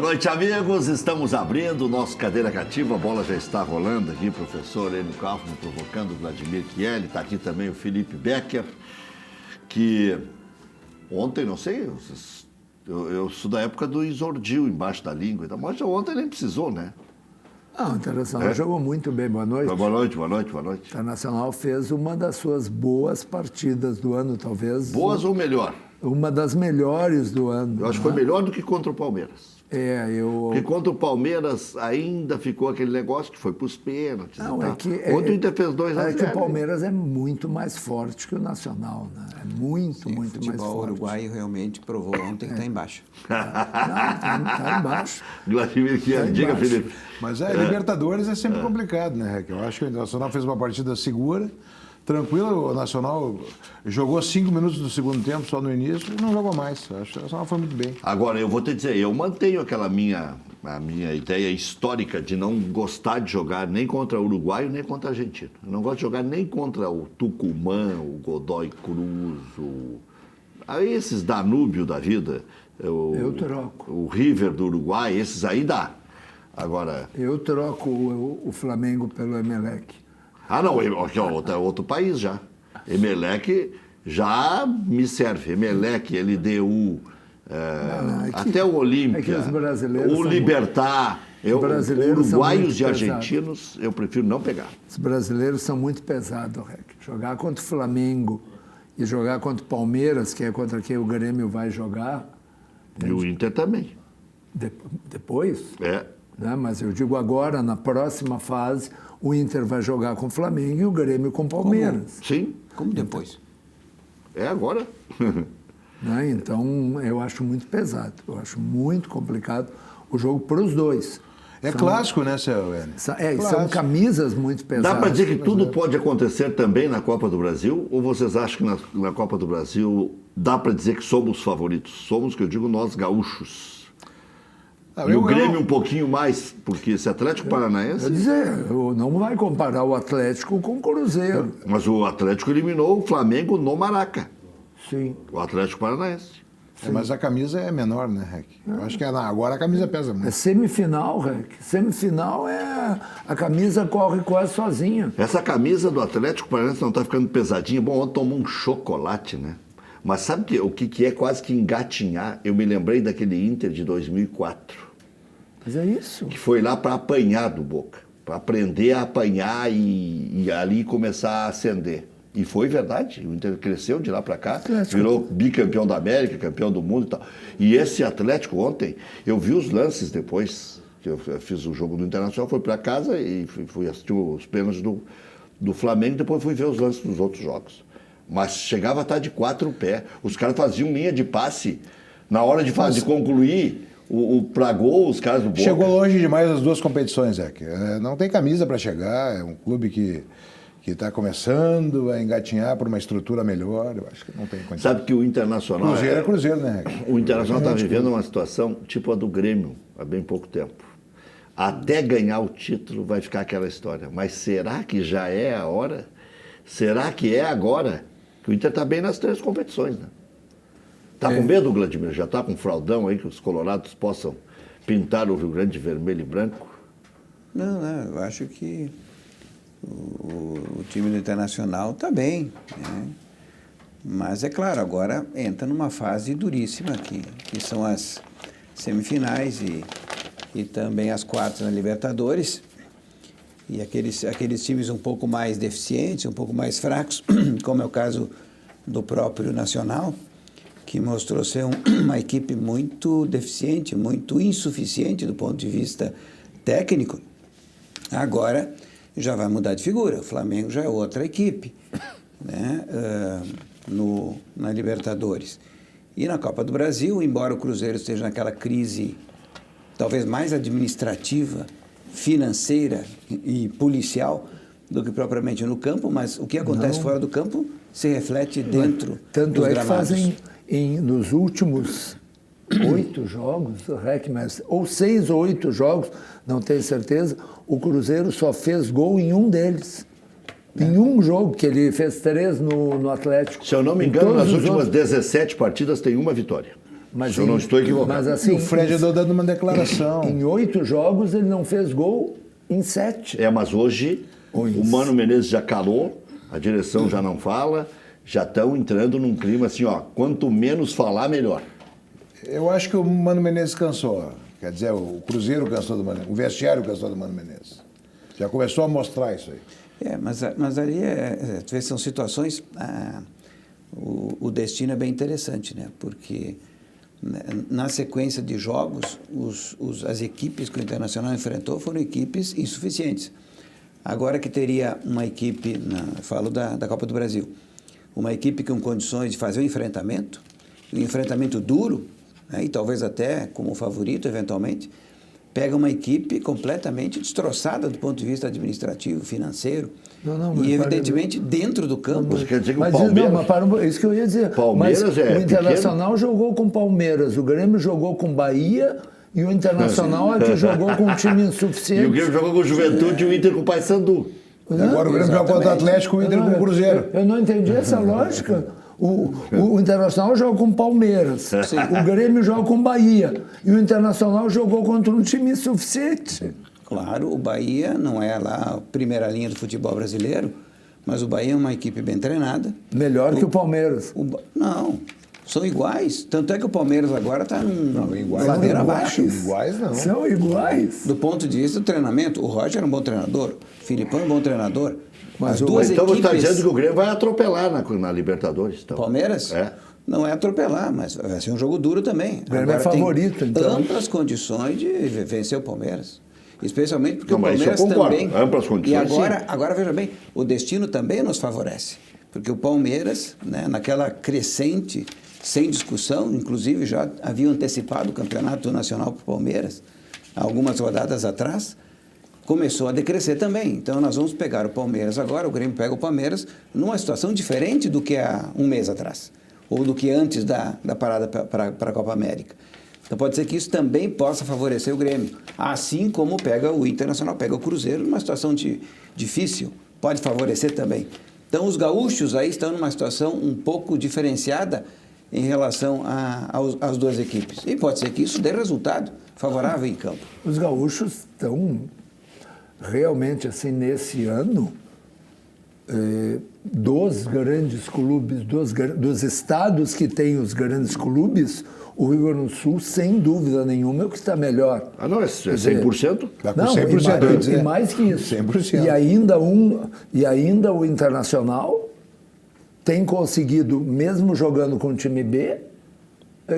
noite, amigos. Estamos abrindo o nosso Cadeira Cativa. A bola já está rolando aqui. Professor Enio Kaufmann provocando o Vladimir Chieli. Está aqui também o Felipe Becker, que ontem, não sei, eu sou da época do Isordil embaixo da língua. Mas ontem nem precisou, né? Não, o Internacional jogou muito bem. Boa noite. Boa noite, boa noite, boa noite. O Internacional fez uma das suas boas partidas do ano, talvez. Boas ou melhor? Uma das melhores do ano. Eu acho que foi melhor do que contra o Palmeiras. Porque contra o Palmeiras ainda ficou aquele negócio que foi para os pênaltis. Não, Ontem o Inter fez 2-0. É que o Palmeiras é muito mais forte que o Nacional, né? É muito mais forte. O futebol uruguaio realmente provou ontem que está embaixo. Está embaixo. Vladimir Chieli, diga, Felipe. Mas Libertadores é sempre complicado, né, Rec? Eu acho que o Internacional fez uma partida segura, tranquilo. O Nacional jogou 5 minutos do segundo tempo, só no início, e não jogou mais. Acho que o Nacional foi muito bem. Agora, eu vou te dizer, eu mantenho a minha ideia histórica de não gostar de jogar nem contra o Uruguai, nem contra a Argentina. Eu não gosto de jogar nem contra o Tucumã, o Godoy Cruz, esses Danúbio da vida. Eu troco. O River do Uruguai, esses aí dá. Agora... Eu troco o Flamengo pelo Emelec. Não, é outro país já. Emelec já me serve. Emelec, LDU, até o Olímpia, o Libertad, uruguaios e argentinos, eu prefiro não pegar. Os brasileiros são muito pesados, Rec. Jogar contra o Flamengo e jogar contra o Palmeiras, que é contra quem o Grêmio vai jogar... E o Inter também. Depois? Né? Mas eu digo agora, na próxima fase, o Inter vai jogar com o Flamengo e o Grêmio com o Palmeiras. Sim. Como depois? Agora. Né? Então, eu acho muito pesado. Eu acho muito complicado o jogo para os dois. Clássico, né, seu Hélio? São camisas muito pesadas. Dá para dizer que tudo pode acontecer também na Copa do Brasil? Ou vocês acham que na Copa do Brasil dá para dizer que somos favoritos? Somos, que eu digo, nós gaúchos. E o Grêmio um pouquinho mais, porque esse Atlético Paranaense... Quer dizer, não vai comparar o Atlético com o Cruzeiro. Mas o Atlético eliminou o Flamengo no Maraca. Sim. O Atlético Paranaense. Mas a camisa é menor, né, Rec? Eu acho que agora a camisa pesa muito. É semifinal, Rec. Semifinal a camisa corre quase sozinha. Essa camisa do Atlético Paranaense não está ficando pesadinha. Bom, ontem tomou um chocolate, né? Mas sabe o que é quase que engatinhar? Eu me lembrei daquele Inter de 2004. Mas é isso. Que foi lá para apanhar do Boca. Para aprender a apanhar e ali começar a ascender. E foi verdade, o Inter cresceu de lá para cá, virou bicampeão da América, campeão do mundo e tal. E esse Atlético ontem, eu vi os lances depois, que eu fiz o jogo do Internacional, fui para casa e fui assistir os pênaltis do Flamengo, depois fui ver os lances dos outros jogos. Mas chegava a estar de 4 pés, os caras faziam linha de passe, na hora de concluir, pra gol, os caras do Boca. Chegou longe demais as duas competições, Zé. Não tem camisa para chegar, é um clube que está começando a engatinhar por uma estrutura melhor, eu acho que não tem condição. Sabe que o Internacional... Cruzeiro é Cruzeiro, né? O Internacional está vivendo uma situação tipo a do Grêmio, há bem pouco tempo. Até ganhar o título vai ficar aquela história. Mas será que já é a hora? Será que é agora? Que o Inter está bem nas 3 competições, né? Está com medo, Vladimir? Já está com fraudão aí que os colorados possam pintar o Rio Grande de vermelho e branco? Não, eu acho que o time do Internacional está bem, né? Mas é claro, agora entra numa fase duríssima aqui, que são as semifinais e também as quartas na Libertadores. E aqueles times um pouco mais deficientes, um pouco mais fracos, como é o caso do próprio Nacional, que mostrou ser uma equipe muito deficiente, muito insuficiente do ponto de vista técnico, agora já vai mudar de figura. O Flamengo já é outra equipe, né? Na Libertadores. E na Copa do Brasil, embora o Cruzeiro esteja naquela crise talvez mais administrativa, financeira e policial do que propriamente no campo, mas o que acontece fora do campo se reflete dentro Tanto dos é que gramados. fazem nos últimos 8 jogos, ou 6 ou 8 jogos, não tenho certeza, o Cruzeiro só fez gol em um deles. Em um jogo, que ele fez 3 no Atlético. Se eu não me engano, nas últimas 17 partidas tem uma vitória. Mas Eu não estou equivocado. Mas assim, E o Fred andou dando uma declaração. em 8 jogos ele não fez gol em 7. Mas hoje o Mano Menezes já calou, a direção já não fala, já estão entrando num clima assim, ó, quanto menos falar, melhor. Eu acho que o Mano Menezes cansou. Quer dizer, o Cruzeiro cansou do Mano Menezes, o vestiário cansou do Mano Menezes. Já começou a mostrar isso aí. Mas ali são situações. O destino é bem interessante, né? Porque na sequência de jogos, as equipes que o Internacional enfrentou foram equipes insuficientes. Agora que teria uma equipe, falo da Copa do Brasil, uma equipe com condições de fazer um enfrentamento duro, né? E talvez até como favorito, eventualmente, pega uma equipe completamente destroçada do ponto de vista administrativo, financeiro, e evidentemente dentro do campo. Você quer dizer que o Mas Palmeiras... isso que eu ia dizer. Palmeiras mas é o Internacional jogou com o Palmeiras, o Grêmio jogou com o Bahia e o Internacional é que jogou com um time insuficiente. E o Grêmio jogou com o Juventude e o Inter com o Paysandu. Agora o Grêmio joga contra o Atlético e o Inter com o Cruzeiro. Eu não entendi essa lógica. O Internacional joga com o Palmeiras, o Grêmio joga com o Bahia e o Internacional jogou contra um time insuficiente. Claro, o Bahia não é lá a primeira linha do futebol brasileiro, mas o Bahia é uma equipe bem treinada. Melhor que o Palmeiras. Não, são iguais. Tanto é que o Palmeiras agora está ladeira abaixo. Iguais não. São iguais. Do ponto de vista do treinamento, o Roger é um bom treinador, o Filipão é um bom treinador. Mas Então você está dizendo que o Grêmio vai atropelar na Libertadores. Então. Palmeiras? Não é atropelar, mas vai ser um jogo duro também. O Grêmio é favorito, então. Amplas condições de vencer o Palmeiras. Especialmente porque o Mas Palmeiras isso eu concordo. também... Amplas condições, E agora, veja bem, o destino também nos favorece. Porque o Palmeiras, né, naquela crescente, sem discussão, inclusive já havia antecipado o campeonato nacional para o Palmeiras, algumas rodadas atrás, começou a decrescer também. Então nós vamos pegar o Palmeiras agora, o Grêmio pega o Palmeiras, numa situação diferente do que há um mês atrás, ou do que antes da parada para a Copa América. Então pode ser que isso também possa favorecer o Grêmio. Assim como pega o Internacional, pega o Cruzeiro, numa situação difícil, pode favorecer também. Então os gaúchos aí estão numa situação um pouco diferenciada em relação às duas equipes. E pode ser que isso dê resultado favorável em campo. Os gaúchos estão realmente assim nesse ano, dos grandes clubes, dos estados que têm os grandes clubes, o Rio Grande do Sul, sem dúvida nenhuma, é o que está melhor. Não, é 100%? Está com Não, 100%. e mais que isso. 100%. E ainda o Internacional tem conseguido, mesmo jogando com o time B,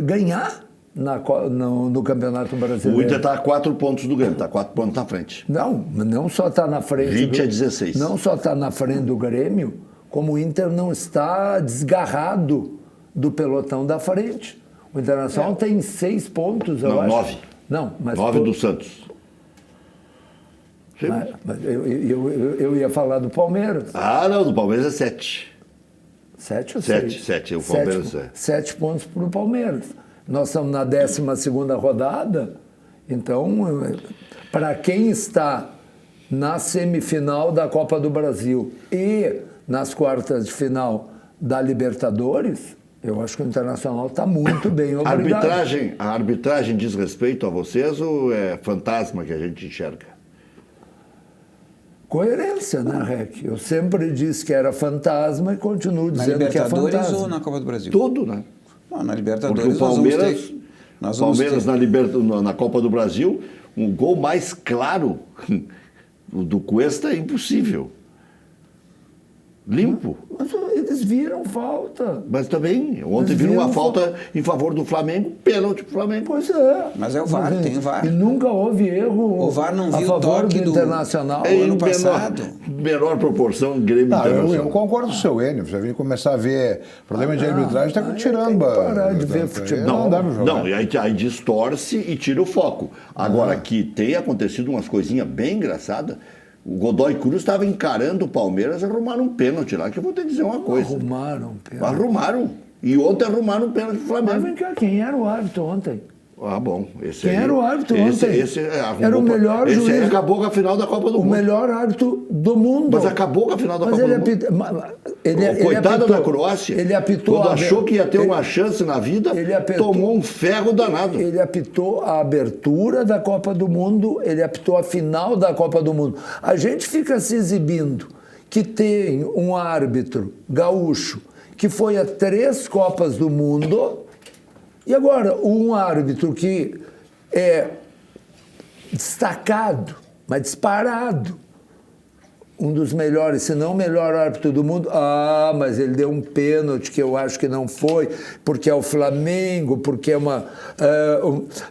ganhar no Campeonato Brasileiro. O Inter está a 4 pontos do Grêmio, está 4 pontos na frente. Não só está na frente... 20 a 16. Não só está na frente do Grêmio, como o Inter não está desgarrado do pelotão da frente. O Internacional tem 6 pontos, eu acho. 9. Não, mas... 9 do Santos. Mas eu ia falar do Palmeiras. Não, do Palmeiras é 7. 7 ou 6? 7, o Palmeiras 7 pontos para o Palmeiras. Nós estamos na 12ª rodada, então, para quem está na semifinal da Copa do Brasil e nas quartas de final da Libertadores, eu acho que o Internacional está muito bem, obrigado. A arbitragem diz respeito a vocês ou é fantasma que a gente enxerga? Coerência, né, Rec? Eu sempre disse que era fantasma e continuo dizendo que é fantasma. Na Libertadores ou na Copa do Brasil? Tudo, né? Não, na Libertadores porque o Palmeiras na Copa do Brasil, um gol mais claro do Cuesta é impossível. Limpo. Mas eles viram falta. Mas também, ontem viram uma falta em favor do Flamengo, pênalti pro Flamengo. Pois é. Mas é o VAR, tem o VAR. E nunca houve erro o VAR não a viu favor o toque do Internacional. ano passado. Menor proporção, Grêmio Internacional. Eu concordo com o seu Enio. Você vem começar a ver problema de arbitragem, está tirando. Tem que parar de ver futebol. Não dá para jogar. Não, e aí distorce e tira o foco. Agora, que tem acontecido umas coisinhas bem engraçadas. O Godoy Cruz estava encarando o Palmeiras e arrumaram um pênalti lá, que eu vou te dizer uma coisa. Arrumaram um pênalti. Arrumaram. E ontem arrumaram um pênalti pro Mas Flamengo. vem cá, quem era o árbitro ontem? Ah, bom. Esse Quem aí, era o árbitro esse, ontem? Esse arrumou Era o melhor esse juiz. aí acabou com a final da Copa do O Mundo. melhor árbitro do mundo. Mas acabou com a final da Mas Copa ele do Mundo. apita, ele Coitado apitou, da Croácia, ele apitou quando a- achou que ia ter ele- uma chance na vida, ele apitou- tomou um ferro danado. Ele apitou a abertura da Copa do Mundo, ele apitou a final da Copa do Mundo. A gente fica se exibindo que tem um árbitro gaúcho que foi a 3 Copas do Mundo e agora um árbitro que é destacado, mas disparado, um dos melhores, se não o melhor árbitro do mundo. Ah, mas ele deu um pênalti que eu acho que não foi, porque é o Flamengo, porque é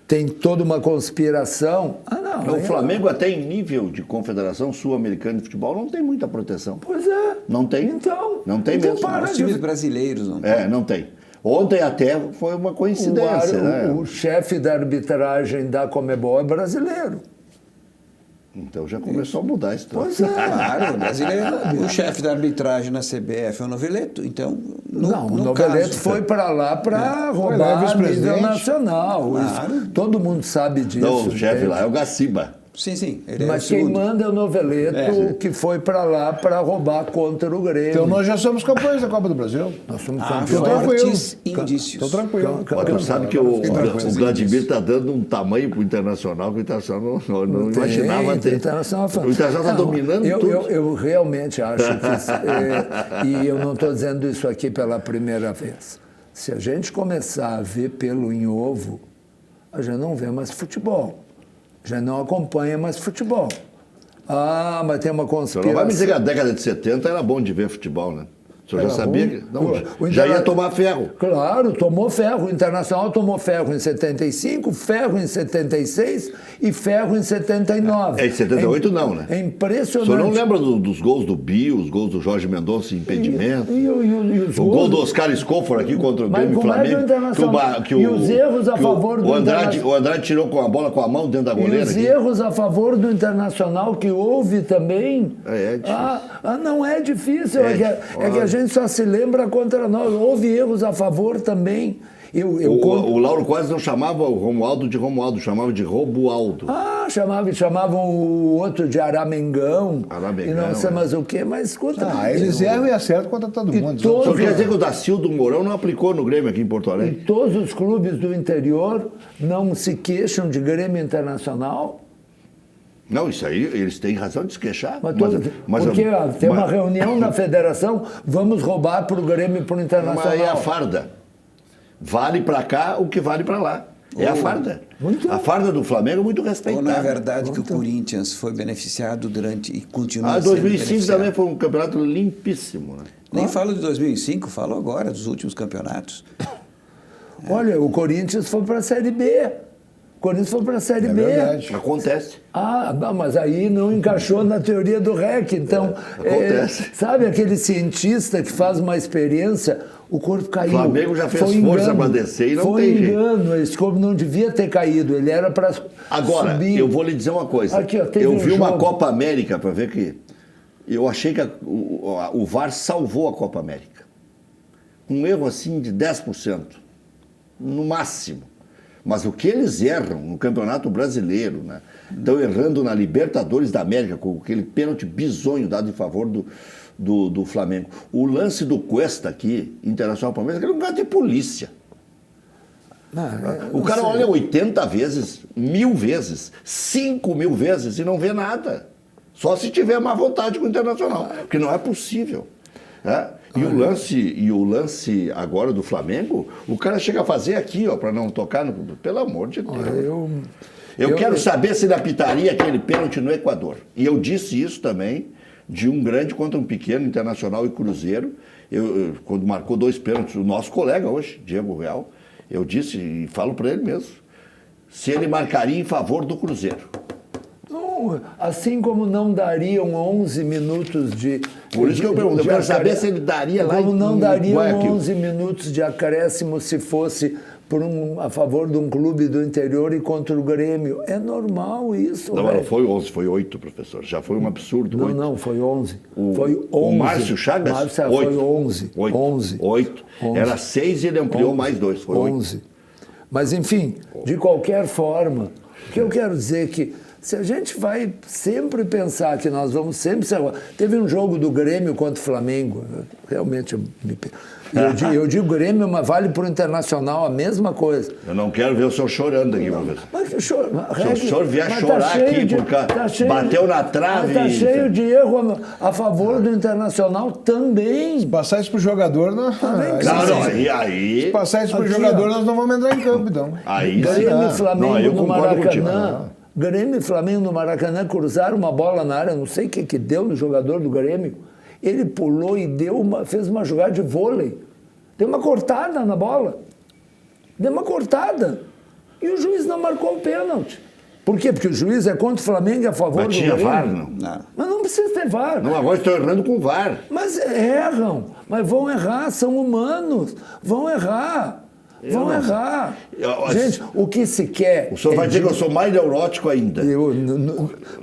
tem toda uma conspiração. Ah, não. O Flamengo, até em nível de Confederação Sul-Americana de Futebol, não tem muita proteção. Pois é. Não tem. Então. Não tem então mesmo. para Os de- times brasileiros não Não tem. Ontem até foi uma coincidência, né? o chefe da arbitragem da Conmebol é brasileiro. Então já começou a mudar a Pois situação. é. Claro, o brasileiro. O chefe da arbitragem na CBF é o Noveleto. Então, Não, o no Noveleto caso, foi para lá para Foi lá, roubar a vice-presidente. nível nacional. Claro. Isso, todo mundo sabe disso. Não, o chefe entende? lá é o Gaciba. Sim, ele é o Mas quem segundo. manda é o Noveleto, que foi para lá para roubar contra o Grêmio. Então nós já somos campeões da Copa do Brasil. Nós somos Há campeões. fortes indícios. Estou tranquilo. Mas tu sabe que o tranquilo. Vladimir está dando um tamanho para o Internacional que o Internacional não imaginava ter. O Internacional está dominando tudo. Eu realmente acho que... e eu não estou dizendo isso aqui pela primeira vez. Se a gente começar a ver pelo em ovo, a gente não vê mais futebol. Já não acompanha mais futebol. Ah, mas tem uma Você conspiração. não vai me dizer que na década de 70 era bom de ver futebol, né? O senhor já Era sabia bom. que. Não, O já Interna- ia tomar ferro. Claro, tomou ferro. O Internacional tomou ferro em 75, ferro em 76 e ferro em 79. Em 78 não, né? É O impressionante. senhor não lembra dos gols do Bio, os gols do Jorge Mendonça em impedimento? E os O gol gols- do Oscar Scofor aqui contra o Mas Grêmio como é que o Flamengo. Internacional- Que e os erros a que favor do o Andrade, Internacional- o Andrade tirou com a bola com a mão dentro da E goleira. os aqui. erros a favor do Internacional que houve também. É difícil. Não é difícil. É É que a gente só se lembra contra nós. Houve erros a favor também. O Lauro quase não chamava o Romualdo de Romualdo, chamava de Robualdo. Chamavam o outro de Aramengão. Aramengão, E não sei é. mais o quê, mas contra. Eles erram e acertam contra todo E mundo. todos- O senhor quer dizer que o Dacildo Mourão não aplicou no Grêmio aqui em Porto E Alegre? todos os clubes do interior não se queixam de Grêmio Internacional. Não, isso aí, eles têm razão de se queixar. Porque tem uma reunião na federação, vamos roubar para o Grêmio e para o Mas Internacional. é a farda. Vale para cá o que vale para lá. É a farda. Muito. A farda do Flamengo é muito Ou não é respeitada. verdade que o Corinthians foi beneficiado durante e continua sendo 2005 beneficiado? também foi um campeonato limpíssimo. Né? Nem falo de 2005, falo agora dos últimos campeonatos. Olha, o Corinthians foi para a Série B. O Corinthians foi para a Série B. verdade. Acontece. Não, mas aí não encaixou na teoria do REC. Então, acontece. sabe aquele cientista que faz uma experiência, o corpo caiu. O Flamengo já fez Foi força engano. pra descer e não Foi tem jeito. engano, esse corpo não devia ter caído, ele era para Agora, subir. eu vou lhe dizer uma coisa. Aqui, ó, teve eu um vi uma jogo. Copa América para ver que eu achei que o VAR salvou a Copa América. Um erro assim de 10%, no máximo. Mas o que eles erram no Campeonato Brasileiro, né? Estão errando na Libertadores da América, com aquele pênalti bizonho dado em favor do Flamengo. O lance do Cuesta aqui, Internacional Palmeiras, aquele lugar de polícia. O cara olha 80 vezes, 1000 vezes, 5.000 vezes e não vê nada. Só se tiver má vontade com o Internacional, porque não é possível. E o lance agora do Flamengo, o cara chega a fazer aqui, ó, para não tocar no... Pelo amor de Deus. Eu quero saber se ele apitaria aquele pênalti no Equador. E eu disse isso também, de um grande contra um pequeno, Internacional e Cruzeiro. Quando marcou 2 pênaltis, o nosso colega hoje, Diego Real, eu disse, e falo para ele mesmo, se ele marcaria em favor do Cruzeiro. Assim como não dariam 11 minutos de... Por isso que eu pergunto, eu quero saber se ele daria lá Como não dariam Guayaquil. 11 minutos de acréscimo se fosse a favor de um clube do interior e contra o Grêmio. É normal isso, Não, velho. não foi 11, foi 8, professor. Já foi um absurdo. Não, 8. não, foi 11. O, Foi 11. o Márcio Chagas? Márcio, 8. foi 11. 8. 11. 8. Era 6 e ele ampliou mais 2. Foi 8. 11. Mas, enfim, de qualquer forma, o que eu quero dizer é que se a gente vai sempre pensar que nós vamos sempre ser... Teve um jogo do Grêmio contra o Flamengo, realmente eu digo Grêmio, mas vale para o Internacional a mesma coisa. Eu não quero ver o senhor chorando aqui, professor. Mas que Se o senhor vier chorar aqui, bateu na trave... Está cheio de erro a favor do Internacional também. Se passar isso pro jogador, não. Aí... Se passar isso pro Aqui, jogador, nós não vamos entrar em campo, então. Aí Grêmio e Flamengo eu no concordo contigo. Maracanã. Grêmio e Flamengo no Maracanã cruzaram uma bola na área, não sei o que deu no jogador do Grêmio. Ele pulou e fez uma jogada de vôlei. Deu uma cortada na bola. Deu uma cortada. E o juiz não marcou o pênalti. Por quê? Porque o juiz é contra o Flamengo e a favor do Grêmio. VAR, não? Mas não precisa ter VAR. Não, agora estou errando com o VAR. Mas erram. Mas vão errar, são humanos. Vão errar. Gente, o que se quer... O senhor vai dizer que eu sou mais neurótico ainda.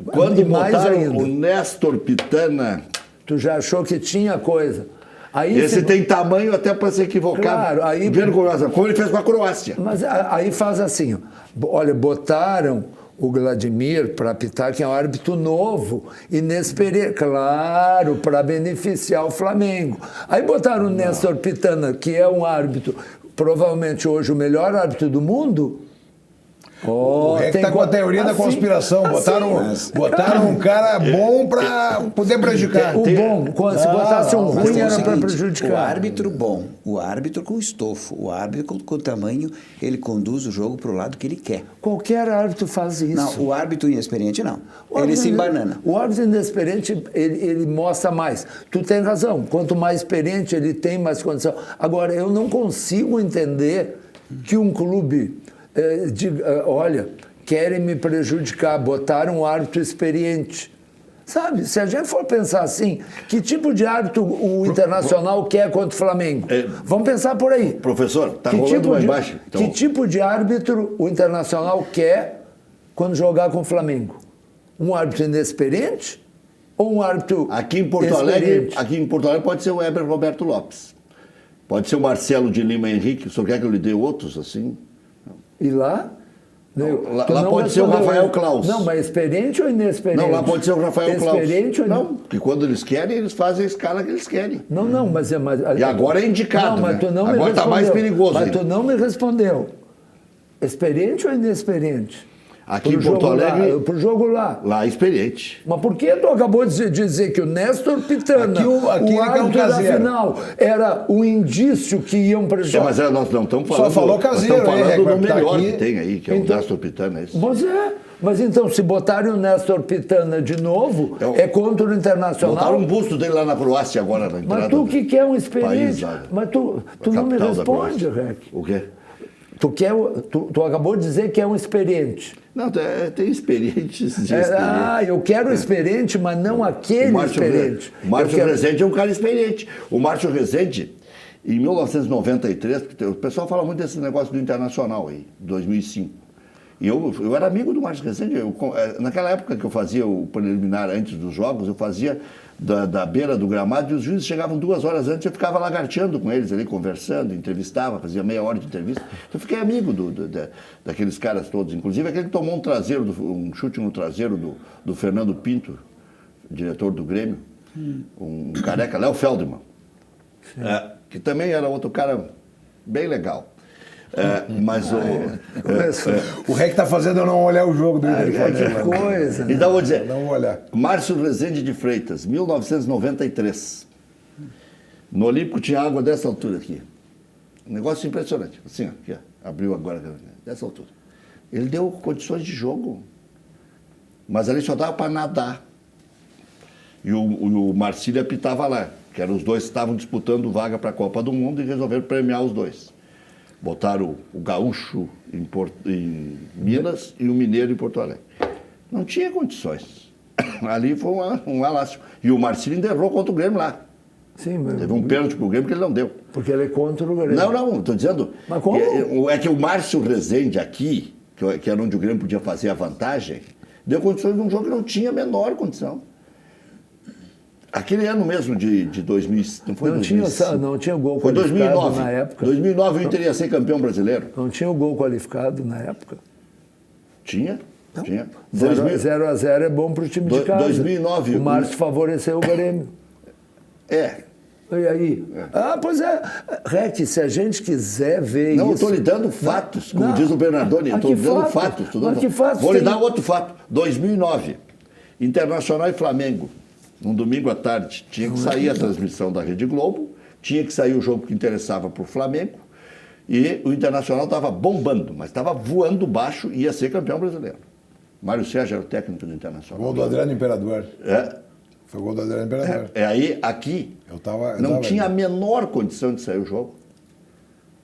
Quando botaram o Néstor Pitana... Tu já achou que tinha coisa. Aí esse tem tamanho até para se equivocar. Claro, aí... Como ele fez com a Croácia. Mas aí faz assim, ó. Olha, botaram o Vladimir para apitar, que é um árbitro novo, inexperiente, claro, para beneficiar o Flamengo. Aí botaram o Néstor Pitana, que é um árbitro, provavelmente hoje o melhor árbitro do mundo. O REC está com a teoria da conspiração. Botaram um cara bom para poder prejudicar. O bom, se botasse um ruim, era para prejudicar. O árbitro bom, o árbitro com estofo, o árbitro com tamanho, ele conduz o jogo para o lado que ele quer. Qualquer árbitro faz isso. Não, o árbitro inexperiente não. Ele se embanana. O árbitro inexperiente, ele mostra mais. Tu tem razão. Quanto mais experiente ele tem, mais condição. Agora, eu não consigo entender que um clube... olha, querem me prejudicar, botaram um árbitro experiente. Sabe, se a gente for pensar assim, que tipo de árbitro o Internacional quer contra o Flamengo? Vamos pensar por aí. Professor, está rolando lá embaixo. Então... Que tipo de árbitro o Internacional quer quando jogar com o Flamengo? Um árbitro inexperiente ou um árbitro aqui em Porto Alegre pode ser o Heber Roberto Lopes. Pode ser o Marcelo de Lima Henrique. O senhor quer que eu lhe dê outros assim? E lá? Lá pode ser o Rafael Klaus. Não, mas experiente ou inexperiente? Não, lá pode ser o Rafael Klaus. Experiente ou não? Porque quando eles querem, eles fazem a escala que eles querem. Não, mas... E agora é indicado, não, mas tu não agora está mais perigoso. Mas tu não me respondeu. Experiente ou inexperiente? Aqui em Porto Alegre... Pro jogo lá. Lá é experiente. Mas por que tu acabou de dizer que o Néstor Pitana, aqui o árbitro da final, era o indício que iam prejudicar? Mas nós não estamos falando... Só falou caseiro, estamos falando do melhor aqui. que tem aí, que é o Néstor Pitana. Esse. Mas então, se botarem o Néstor Pitana de novo, é contra o Internacional. Botaram um busto dele lá na Croácia agora, na entrada. Mas tu que quer um experiente... País, mas tu não me responde, Rec. O quê? Tu acabou de dizer que é um experiente. Não, tem experientes de experiente. Eu quero experiente, mas não aquele experiente. O Márcio Rezende é um cara experiente. O Márcio Rezende, em 1993, o pessoal fala muito desse negócio do Internacional aí, 2005. E eu era amigo do Márcio Rezende. Naquela época que eu fazia o preliminar antes dos jogos, eu fazia da beira do gramado e os juízes chegavam 2 horas antes, eu ficava lagarteando com eles ali, conversando, entrevistava, fazia meia hora de entrevista. Eu fiquei amigo daqueles caras todos, inclusive aquele que tomou um chute no traseiro do Fernando Pinto, diretor do Grêmio, um careca, Léo Feldman, que também era outro cara bem legal. Mas o REC está fazendo eu não olhar o jogo do que coisa. Então vou dizer, não vou olhar. Márcio Rezende de Freitas, 1993. No Olímpico tinha água dessa altura aqui. Um negócio impressionante. Assim, aqui, ó, abriu agora, dessa altura. Ele deu condições de jogo. Mas ali só dava para nadar. E o Marcílio apitava lá, que eram os dois que estavam disputando vaga para a Copa do Mundo e resolveram premiar os dois. Botaram o gaúcho em Minas e o mineiro em Porto Alegre. Não tinha condições. Ali foi um alácio. E o Marcílio ainda errou contra o Grêmio lá. Sim, mas... Teve um pênalti pro Grêmio que ele não deu. Porque ele é contra o Grêmio. Não, estou dizendo... Mas como? É que o Márcio Rezende aqui, que era onde o Grêmio podia fazer a vantagem, deu condições de um jogo que não tinha a menor condição. Aquele ano mesmo de 2000, não foi Não 2005. não tinha gol Foi qualificado 2009. na época. 2009 o Inter ia ser campeão brasileiro. Não tinha o gol qualificado na época. Tinha? Tinha. 0 a 0 é bom para o time de casa. 2009. O Márcio favoreceu o Grêmio. É. E aí? Ah, pois é. Rec, se a gente quiser ver Não, eu isso... estou lhe dando fatos, como Não. diz o Bernardoni. Eu estou Mas lhe que dando fatos? fatos. tô Mas dando que fatos Vou lhe tem? dar outro fato. 2009, Internacional e Flamengo. Um domingo à tarde. Tinha que sair a transmissão da Rede Globo, tinha que sair o jogo que interessava para o Flamengo, e o Internacional estava bombando, mas estava voando baixo e ia ser campeão brasileiro. Mário Sérgio era o técnico do Internacional. Gol do Adriano Imperador. É. Foi o gol do Adriano Imperador. Aí, aqui, Eu tava não tinha a ali. menor condição de sair o jogo.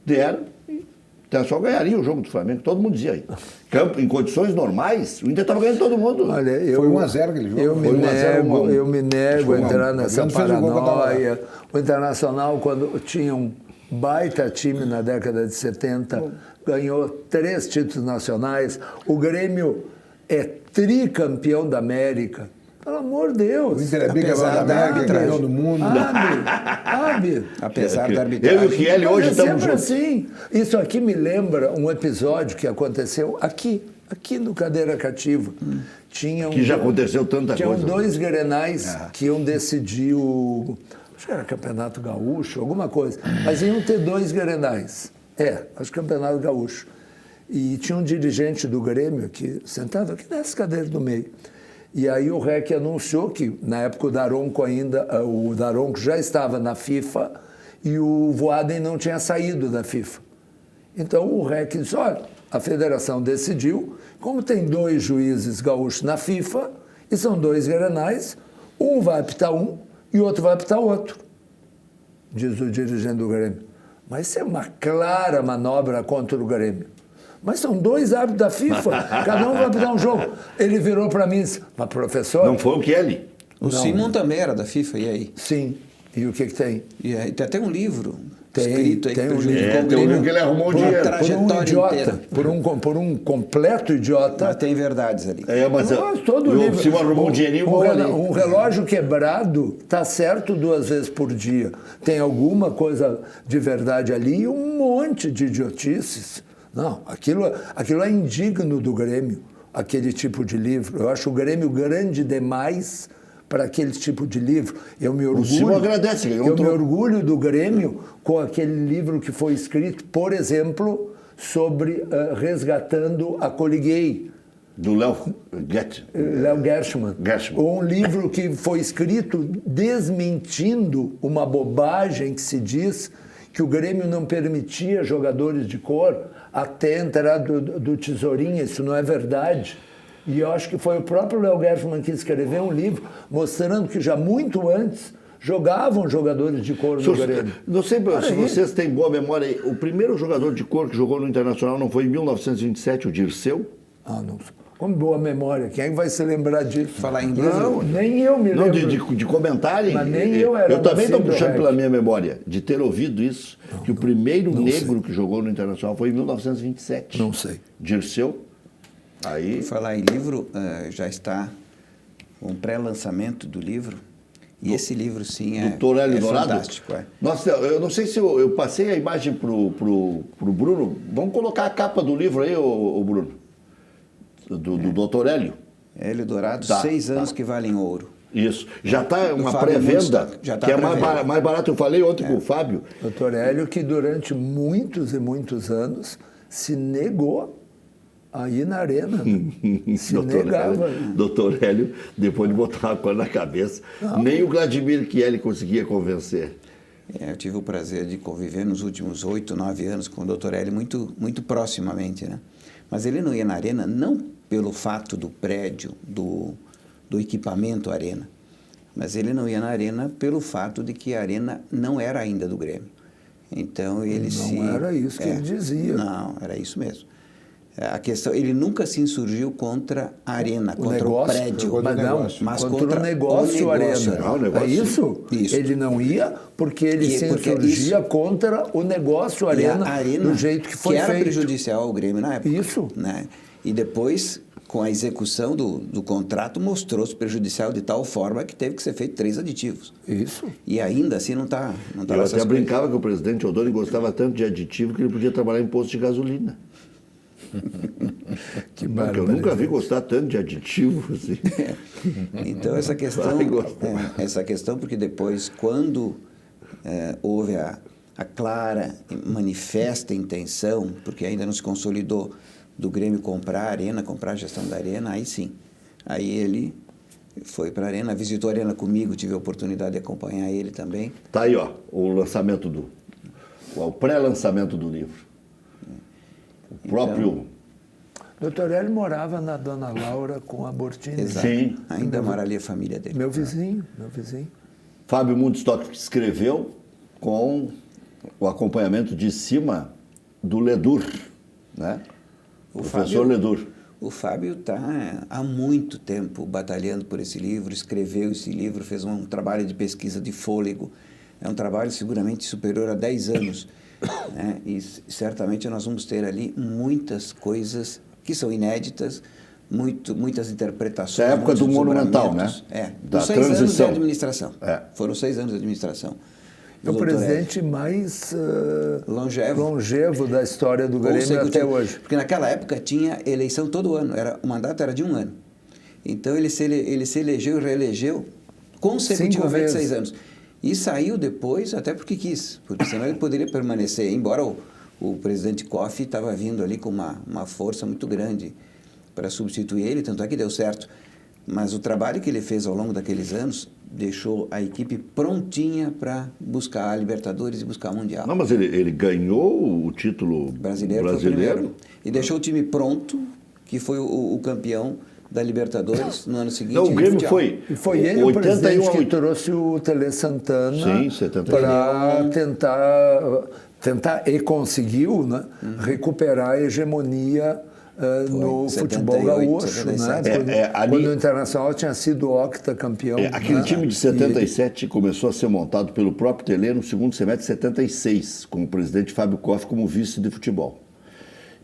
Deram e o Internacional ganharia o jogo do Flamengo, todo mundo dizia aí. Campo, em condições normais, o Inter estava ganhando todo mundo. Olha, Foi 1-0 aquele jogo. Eu me Foi 1 a 0, nego, 1 a 1. eu me nego a Foi 1 a 1. entrar nessa Adriano fez o gol contra a paranoia. O Internacional, quando tinha um baita time na década de 70, ganhou 3 títulos nacionais. O Grêmio é tricampeão da América. Pelo amor de Deus. O Inter é bicampeão da América, campeão do mundo. Abre. Apesar da Eu e o arbitragem. Kiel hoje Mas é estamos sempre juntos. assim. Isso aqui me lembra um episódio que aconteceu aqui no Cadeira Cativa. Tinham Que já aconteceu tanta tinham coisa. 2 Grenais que iam decidir o... Acho que era Campeonato Gaúcho, alguma coisa. Mas iam ter 2 Grenais. Acho que Campeonato Gaúcho. E tinha um dirigente do Grêmio aqui, sentado aqui nessa cadeira do meio. E aí o REC anunciou que, na época, o Daronco já estava na FIFA e o Voaden não tinha saído da FIFA. Então o REC disse, olha, a federação decidiu, como tem 2 juízes gaúchos na FIFA, e são 2 Grenais, um vai apitar um e o outro vai apitar outro, diz o dirigente do Grêmio. Mas isso é uma clara manobra contra o Grêmio. Mas são 2 árbitros da FIFA, cada um vai apitar um jogo. Ele virou para mim e disse, mas professor... Não foi o Kelly. O Simon também era da FIFA, e aí? Sim. E o que tem? E aí tem até um livro Tem, escrito aí tem que um prejudicou livro. o Tem um Grêmio livro que ele arrumou por uma dinheiro. Por um trajetória idiota, inteira. por um completo idiota. Mas tem verdades ali. Mas Todo o livro. Simão arrumou um dinheirinho bom ali. Um relógio quebrado está certo 2 vezes por dia. Tem alguma coisa de verdade ali e um monte de idiotices. Não, aquilo é indigno do Grêmio, aquele tipo de livro. Eu acho o Grêmio grande demais para aquele tipo de livro. Eu me orgulho. Simão agradece, ganhou um Eu me troco. orgulho do Grêmio com aquele livro que foi escrito, por exemplo, sobre resgatando a Coliguei. Do Léo Léo Gershman. Ou um livro que foi escrito desmentindo uma bobagem que se diz que o Grêmio não permitia jogadores de cor até a entrada do Tesourinha. Isso não é verdade. E eu acho que foi o próprio Léo Gershman que escreveu um livro mostrando que já muito antes jogavam jogadores de cor no Grêmio. Não sei se vocês têm boa memória aí. O primeiro jogador de cor que jogou no Internacional não foi em 1927, o Dirceu? Não. Com boa memória. Quem é que vai se lembrar disso? Falar inglês? Não, nem eu me Não, lembro. de comentário. Mas nem eu era Eu também estou nascido, puxando Rec. pela minha memória, de ter ouvido isso, que o primeiro negro que jogou no Internacional foi em 1927. Não sei. Dirceu. Aí... Falar em livro, já está um pré-lançamento do livro. E esse livro, sim, é Dourado? fantástico. Nossa, eu não sei se eu passei a imagem pro Bruno. Vamos colocar a capa do livro aí, o Bruno. Do Dr. Hélio. Hélio Dourado, Tá, 6 anos que valem ouro. Isso. Já está uma Fábio pré-venda, Woodstock, já tá que é pré-venda. mais barato. Eu falei ontem com o Fábio. Doutor Hélio, que durante muitos e muitos anos se negou a ir na arena. Se negava. Doutor Hélio, depois de botar uma coisa na cabeça, nem o Vladimir Kiel conseguia convencer. Eu tive o prazer de conviver nos últimos 8, 9 anos com o Dr. Hélio muito proximamente, né? Mas ele não ia na arena não pelo fato do prédio, do equipamento arena, mas ele não ia na arena pelo fato de que a arena não era ainda do Grêmio. Então ele Não era isso que ele dizia. Não, era isso mesmo. A questão, ele nunca se insurgiu contra a arena, contra negócio, o prédio, mas contra o negócio arena. Não, o negócio. É isso? Isso. Ele não ia porque ele se porque insurgia isso. contra o negócio E arena, a arena do jeito que foi que era feito. prejudicial ao Grêmio na época. Isso. Né? E depois, com a execução do contrato, mostrou-se prejudicial de tal forma que teve que ser feito 3 aditivos. Isso. E ainda assim não está. Eu até brincava que o presidente Odoni gostava tanto de aditivo que ele podia trabalhar em posto de gasolina. Que Porque eu nunca vi gostar tanto de aditivo assim. Então essa questão, porque depois, quando houve a clara e manifesta intenção, porque ainda não se consolidou, do Grêmio comprar a Arena, comprar a gestão da Arena, aí sim. Aí ele foi para a Arena, visitou a Arena comigo, tive a oportunidade de acompanhar ele também. Tá aí, ó, o pré-lançamento do livro. O próprio... Doutor Hélio morava na Dona Laura com a Bortini. Exato. Sim. Ainda mora ali a família dele. Meu vizinho. Fábio Mundstock escreveu com o acompanhamento de cima do Ledur, né? Professor Ledur. O Fábio está há muito tempo batalhando por esse livro, escreveu esse livro, fez um trabalho de pesquisa de fôlego. É um trabalho seguramente superior a 10 anos. Né? E certamente nós vamos ter ali muitas coisas que são inéditas, muitas interpretações. Da época do Monumental, né? Da 6 transição. anos de administração. Foram 6 anos de administração. É o presidente mais longevo da história do Grêmio até hoje. Porque naquela época tinha eleição todo ano, o mandato era de 1 ano. Então ele se elegeu e reelegeu consecutivamente 6 anos. E saiu depois até porque quis, porque senão ele poderia permanecer, embora o presidente Kofi estava vindo ali com uma força muito grande para substituir ele, tanto é que deu certo. Mas o trabalho que ele fez ao longo daqueles anos deixou a equipe prontinha para buscar a Libertadores e buscar o Mundial. Não, mas ele ganhou o título brasileiro. Foi o primeiro. E deixou o time pronto, que foi o campeão da Libertadores no ano seguinte. Não, o Grêmio foi. E foi ele o presidente que trouxe o Tele Santana para tentar e conseguiu, né, recuperar a hegemonia no 78, futebol gaúcho, 77. né? Quando o Internacional tinha sido octacampeão. Aquele time de 77 começou a ser montado pelo próprio Tele no segundo semestre de 76, com o presidente Fábio Koff como vice de futebol.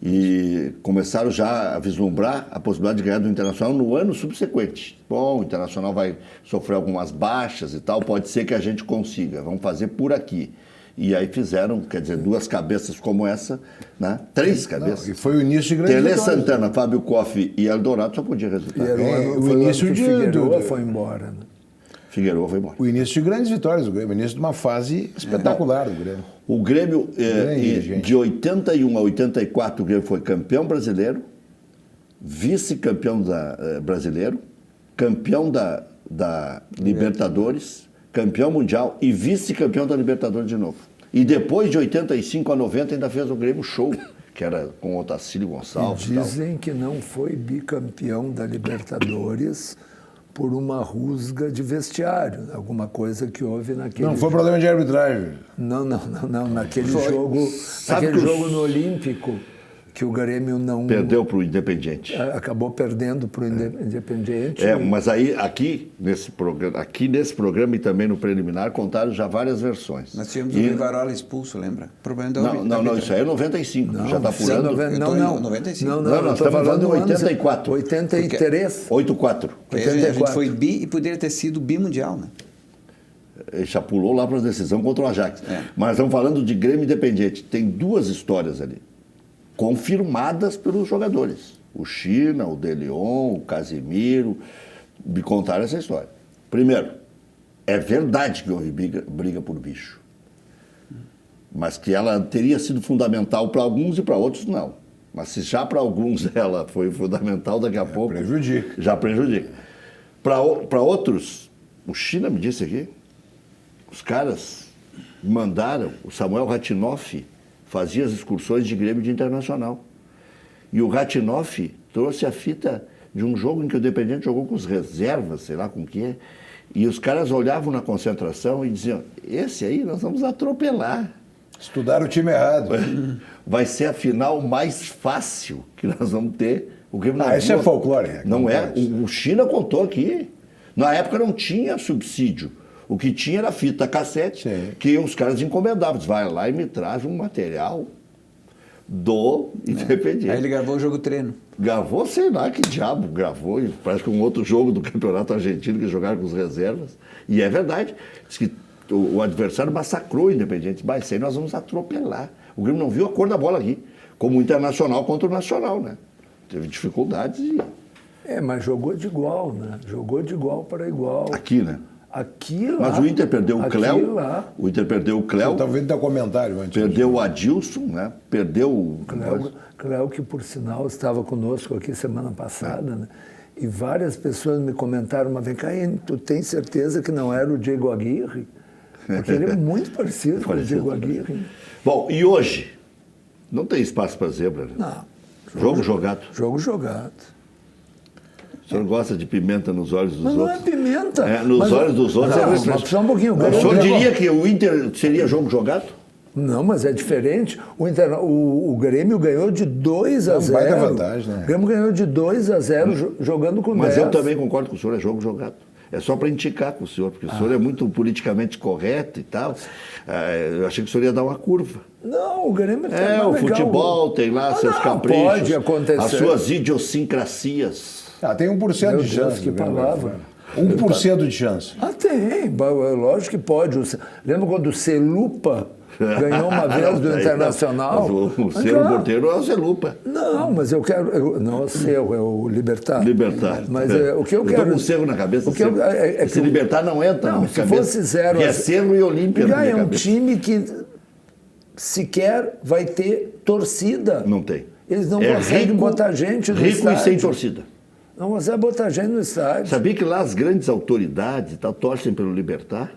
E começaram já a vislumbrar a possibilidade de ganhar do Internacional no ano subsequente. Bom, o Internacional vai sofrer algumas baixas e tal, pode ser que a gente consiga, vamos fazer por aqui. E aí fizeram, quer dizer, 2 cabeças como essa, né? 3 cabeças. Não, e foi o início de grandes Tele vitórias. Fábio Koff e Eldorado só podia resultar. E era o início de Figueiredo foi embora. Né? Figueiredo foi embora. O início de grandes vitórias do Grêmio, o início de uma fase espetacular do Grêmio. O Grêmio, de 81 a 84, o Grêmio foi campeão brasileiro, vice-campeão brasileiro, campeão da Libertadores, campeão mundial e vice-campeão da Libertadores de novo. E depois de 85 a 90 ainda fez o Grêmio show, que era com o Otacílio Gonçalves. E dizem que não foi bicampeão da Libertadores por uma rusga de vestiário, alguma coisa que houve naquele Não, foi problema de arbitragem. Não, naquele jogo no Olímpico, que o Grêmio não... Perdeu para o Independiente. Acabou perdendo para o Independiente. Mas aí, aqui nesse programa e também no preliminar, contaram já várias versões. Nós tínhamos o Rivarola expulso, lembra? Problema da Não, isso aí é 95, já está apurando. Não, 95. Não, nós estamos falando de 84. 83. 84. A gente foi bi e poderia ter sido bimundial, né? Ele já pulou lá para a decisão contra o Ajax. Mas estamos falando de Grêmio Independiente. Tem 2 histórias ali, confirmadas pelos jogadores. O China, o De Leon, o Casimiro, me contaram essa história. Primeiro, é verdade que houve briga por bicho. Mas que ela teria sido fundamental para alguns e para outros, não. Mas se já para alguns ela foi fundamental, daqui a pouco... Prejudica. Já prejudica. Para outros, o China me disse aqui, os caras mandaram o Samuel Ratinoff fazia as excursões de Grêmio de Internacional. E o Ratinoff trouxe a fita de um jogo em que o Independiente jogou com os reservas, sei lá com o quê, e os caras olhavam na concentração e diziam, esse aí nós vamos atropelar. Estudaram o time errado. Vai ser a final mais fácil que nós vamos ter. O Grêmio isso é folclore. Não é? O China contou aqui. Na época não tinha subsídio. O que tinha era fita cassete, que os caras encomendavam. Vai lá e me traz um material do Independiente. Aí ele gravou o jogo treino. Gravou, sei lá que diabo gravou, e parece que um outro jogo do Campeonato Argentino que jogaram com as reservas. E é verdade, diz que o adversário massacrou o Independiente. Mas isso aí nós vamos atropelar. O Grêmio não viu a cor da bola aqui, como o Internacional contra o Nacional, né? Teve dificuldades e... Mas jogou de igual, né? Jogou de igual para igual. Aqui, né? Aqui lá. Mas o Inter perdeu o aqui, Cléo. lá. O Inter perdeu o Cléo. Eu estava vendo teu comentário antes. Perdeu o Adilson, né? Perdeu o... Cléo, que por sinal estava conosco aqui semana passada, né? E várias pessoas me comentaram, mas vem cá, tu tem certeza que não era o Diego Aguirre? Porque ele é muito parecido com o Diego Aguirre. Bom, e hoje? Não tem espaço para zebra, né? Não. Jogo jogado. Jogo jogado. O senhor gosta de pimenta nos olhos dos Mas não outros? é pimenta. Nos olhos dos outros não, é mas refresco. só um pouquinho. O senhor diria que o Inter seria jogo jogado? Não, mas é diferente. O Grêmio ganhou de 2-0. baita vantagem, né? O Grêmio ganhou de 2-0 jogando com 10. Mas eu também concordo com o senhor, é jogo jogado. É só para indicar com o senhor, porque o senhor é muito politicamente correto e tal. Eu achei que o senhor ia dar uma curva. Não, o Grêmio tá O legal. futebol tem lá seus não, caprichos. pode acontecer. As suas idiosincrasias. Tem 1% Meu de Deus, chance. que palavra. 1% de chance. Tem, lógico que pode. Lembra quando o Celupa ganhou uma vez do Internacional? Mas o Cerro Porteiro é o Celupa. Não, mas eu quero... Não, o Cerro, é o Libertar. Libertar. Mas o que eu quero... Eu estou com o Cerro na cabeça. O que esse Libertar não entra na Não, minha se cabeça. fosse 0 é Cerro e Olímpia na minha é um cabeça. time que sequer vai ter torcida. Não tem. Eles não conseguem botar gente no estádio. Rico e sem torcida. Não consegue botar gente no estádio. Sabia que lá as grandes autoridades torcem pelo Libertar?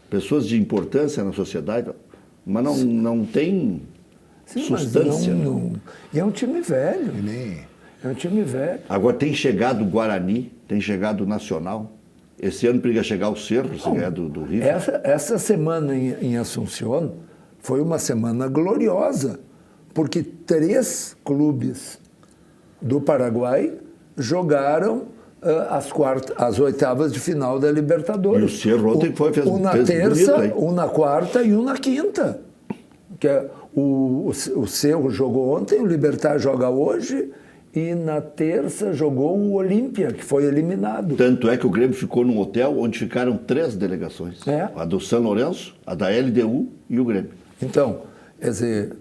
Pessoas de importância na sociedade, mas não tem substância. Mas não. E é um time velho. É um time velho. Agora tem chegado o Guarani, tem chegado o Nacional. Esse ano periga chegar o Cerro, se ganhar do Rio. Essa semana em Assunção foi uma semana gloriosa, porque 3 clubes do Paraguai jogaram as oitavas de final da Libertadores. E o Cerro ontem fez um na terça, um na quarta e um na quinta. Que o Cerro jogou ontem, o Libertar joga hoje, e na terça jogou o Olímpia, que foi eliminado. Tanto é que o Grêmio ficou num hotel onde ficaram 3 delegações. A do São Lourenço, a da LDU e o Grêmio. Então, quer dizer,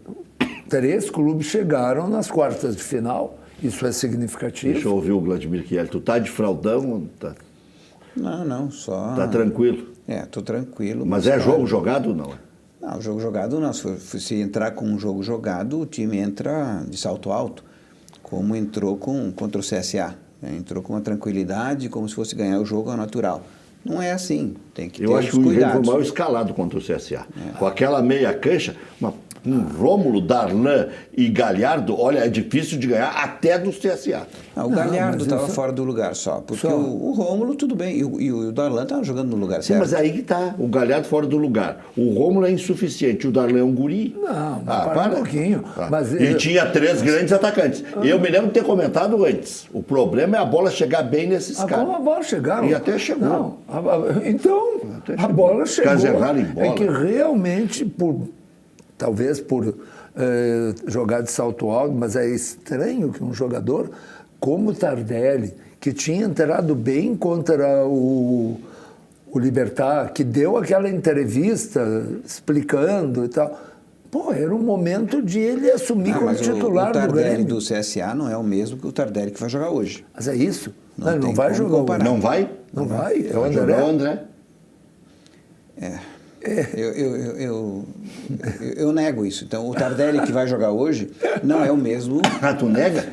3 clubes chegaram nas quartas de final. Isso é significativo. Deixa eu ouvir o Vladimir Kiel. Tu tá de fraldão ou tá? Não, só... Tá tranquilo? Tô tranquilo. Mas é jogo jogado ou não? Não, jogo jogado não. Se entrar com um jogo jogado, o time entra de salto alto, como entrou contra o CSA. Né? Entrou com uma tranquilidade, como se fosse ganhar o jogo ao natural. Não é assim, tem que ter Eu acho que o cuidados. Grêmio foi mal escalado contra o CSA. Com aquela meia cancha, Rômulo, Darlan e Galhardo, olha, é difícil de ganhar até do CSA. O Galhardo estava fora do lugar só, porque o Rômulo, tudo bem, e o Darlan estava jogando no lugar certo. Mas aí que tá, o Galhardo fora do lugar. O Rômulo é insuficiente, o Darlan é um guri. Não, para um pouquinho. Mas e tinha 3 grandes atacantes. Eu me lembro de ter comentado antes, o problema é a bola chegar bem nesses caras. A bola chegaram. E até chegou. Não, então, a bola chegou. Caso errado em bola. É que realmente, talvez por jogar de salto alto, mas é estranho que um jogador como o Tardelli, que tinha entrado bem contra o Libertar, que deu aquela entrevista explicando e tal, era um momento de ele assumir como titular do Grêmio. O Tardelli do CSA não é o mesmo que o Tardelli que vai jogar hoje. Mas é isso? Não Não vai jogar comparar. Não vai? Não vai? É o Vai André. jogar o André. Eu nego isso. Então, o Tardelli que vai jogar hoje não é o mesmo. Tu nega?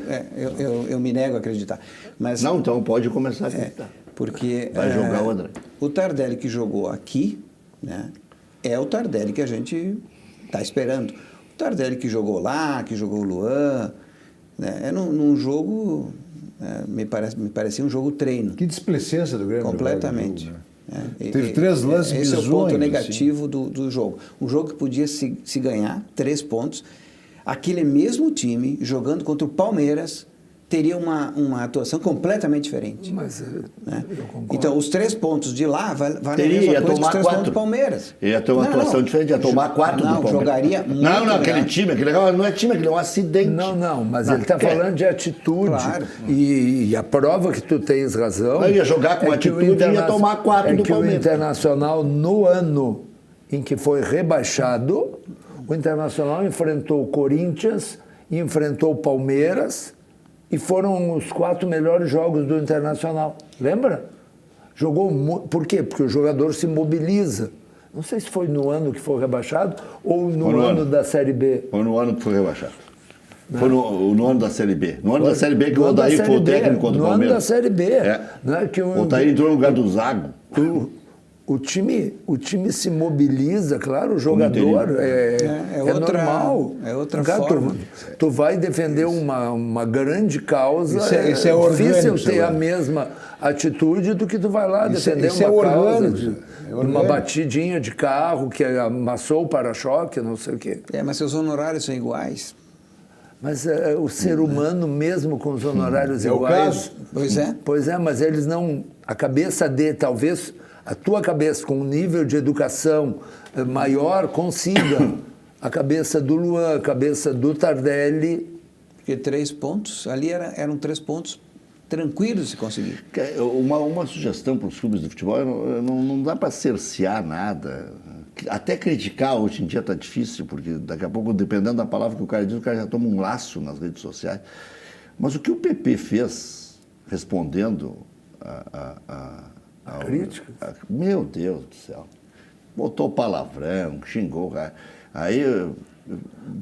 Eu me nego a acreditar. Mas, Não, então pode começar a acreditar. Porque Vai jogar o André. O Tardelli que jogou aqui, né, é o Tardelli que a gente está esperando. O Tardelli que jogou lá, que jogou o Luan, né, é num jogo, me parecia um jogo treino. Que displicência do Grêmio. Completamente. Jogo, né? Teve 3 lances Esse bizonhos. é o ponto negativo do jogo. Um jogo que podia se ganhar 3 pontos. Aquele mesmo time jogando contra o Palmeiras teria uma atuação completamente diferente. Mas Né? eu concordo. Então, os 3 pontos de lá valem a Teria, mesma ia coisa que os tomar 3 pontos 4. do Palmeiras. Ia ter uma atuação diferente, ia tomar 4 do Palmeiras. Jogaria muito Não, melhor. aquele time, não é time, aquele é um acidente. Não, mas ele está falando de atitude. Claro. E a prova que tu tens razão. Eu ia jogar com que o atitude e ia tomar 4 do que o Palmeiras. Internacional, no ano em que foi rebaixado, o Internacional enfrentou o Corinthians, enfrentou o Palmeiras, e foram os 4 melhores jogos do Internacional. Lembra? Jogou por quê? Porque o jogador se mobiliza. Não sei se foi no ano que foi rebaixado ou no ano da Série B. Foi no ano que foi rebaixado. Foi no ano da Série B. No ano da Série B que o Odair foi o técnico contra o Palmeiras. No ano da Série B. É. Não é que O Odair entrou no lugar do Zago. O time se mobiliza, claro, o jogador é normal. É outra Cara, forma. Tu vai defender uma grande causa, Isso é difícil orgânico, ter a né? mesma atitude do que tu vai lá defender isso é uma causa orgânico, de é uma orgânico. batidinha de carro que amassou o para-choque, não sei o quê. Mas seus honorários são iguais. Mas o ser humano, mesmo com os honorários É o iguais... caso. Pois é. Pois é, mas eles não... A cabeça talvez a tua cabeça com um nível de educação maior consiga a cabeça do Luan, a cabeça do Tardelli. Porque 3 pontos, ali eram 3 pontos tranquilos de se conseguir. Uma sugestão para os clubes de futebol, não dá para cercear nada. Até criticar hoje em dia está difícil, porque daqui a pouco, dependendo da palavra que o cara diz, o cara já toma um laço nas redes sociais. Mas o que o PP fez, respondendo Crítica? Meu Deus do céu. Botou palavrão, xingou o cara. Aí,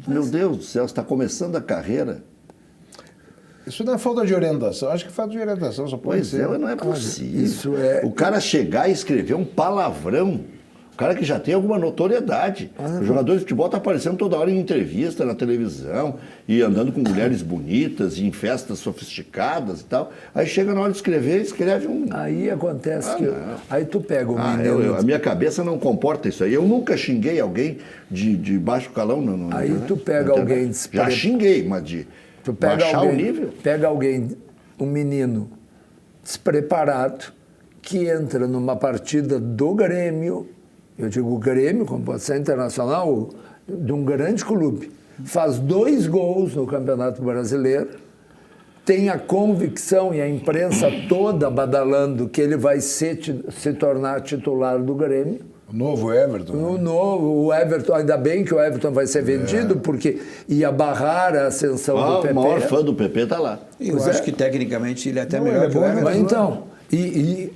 meu Deus do céu, você está começando a carreira. Isso não é falta de orientação. Acho que falta de orientação só pode Pois ser. é, mas não é possível. isso é- O cara chegar e escrever um palavrão. O cara que já tem alguma notoriedade. O jogador de futebol está aparecendo toda hora em entrevista na televisão e andando com mulheres bonitas e em festas sofisticadas e tal. Aí chega na hora de escrever, escreve um... Aí acontece que... Aí tu pega o Ah, menino... a minha cabeça não comporta isso aí. Eu nunca xinguei alguém de baixo calão. Aí tu pega na alguém internet. Já xinguei, mas de Tu pega baixar alguém, o nível... Pega alguém, um menino despreparado, que entra numa partida do Grêmio, eu digo Grêmio, como pode ser Internacional, de um grande clube, faz 2 gols no Campeonato Brasileiro, tem a convicção e a imprensa toda badalando que ele vai se tornar titular do Grêmio. O novo Everton. O Everton, ainda bem que o Everton vai ser vendido, porque ia barrar a ascensão do PP. O maior fã do PP está lá. Eu Pois acho é. que tecnicamente ele é até Não, melhor ele é que o bom, Everton. Mas então, e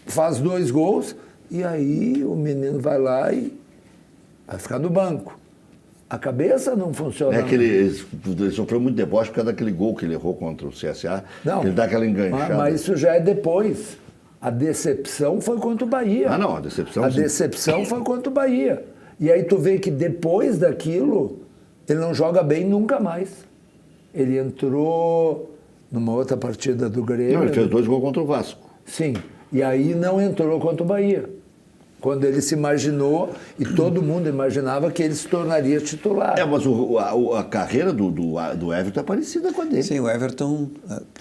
faz 2 gols, e aí o menino vai lá e vai ficar no banco. A cabeça não funciona. É que ele sofreu muito deboche por causa daquele gol que ele errou contra o CSA. Não, Que ele dá aquela enganchada. mas isso já é depois. A decepção foi contra o Bahia. Ah, não, a decepção A sim. decepção foi contra o Bahia. E aí tu vê que depois daquilo, ele não joga bem nunca mais. Ele entrou numa outra partida do Grêmio. Não, ele fez 2 gols contra o Vasco. Sim. E aí não entrou contra o Bahia. Quando ele se imaginou, e todo mundo imaginava que ele se tornaria titular. É, mas a carreira do Everton é parecida com a dele. Sim, o Everton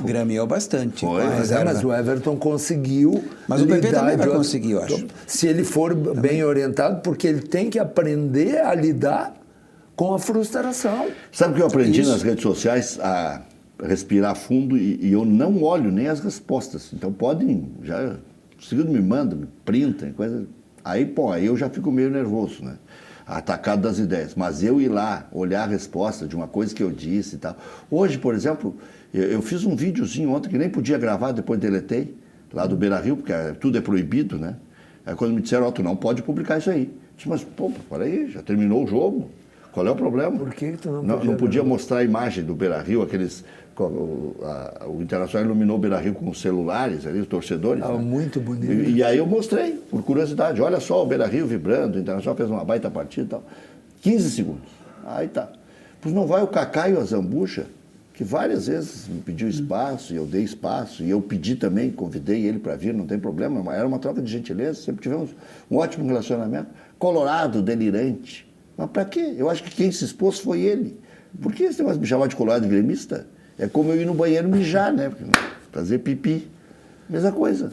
grameou bastante. Foi, com a mas Mas, reserva. mas o Everton conseguiu. Mas o PP lidar também vai de outra- conseguir, eu acho. Se ele for bem orientado, porque ele tem que aprender a lidar com a frustração. Sabe o que eu aprendi Isso. nas redes sociais? A respirar fundo e eu não olho nem as respostas. Então podem, já, segundo me mandam, me printem, coisa. Aí, pô, aí eu já fico meio nervoso, né? Atacado das ideias. Mas eu ir lá, olhar a resposta de uma coisa que eu disse e tal. Hoje, por exemplo, eu fiz um videozinho ontem que nem podia gravar, depois deletei, lá do Beira-Rio, porque tudo é proibido, né? Aí quando me disseram, ó, tu não pode publicar isso aí. Eu disse, mas, pô, peraí, já terminou o jogo. Qual é o problema? Por que tu não Não podia podia gravar? mostrar a imagem do Beira-Rio, aqueles... O Internacional iluminou o Beira-Rio com os celulares ali, os torcedores. Ah, né? muito bonito. E aí eu mostrei, por curiosidade. Olha só o Beira-Rio vibrando, o Internacional fez uma baita partida e tal. 15 segundos. Aí tá. Pois não vai o Kaká e o Azambuja, que várias vezes me pediu espaço, e eu dei espaço, e eu pedi também, convidei ele para vir, não tem problema, era uma troca de gentileza, sempre tivemos um ótimo relacionamento. Colorado, delirante. Mas para quê? Eu acho que quem se expôs foi ele. Por que você vai me chamar de colorado gremista? É como eu ir no banheiro mijar, né? Fazer pipi. Mesma coisa.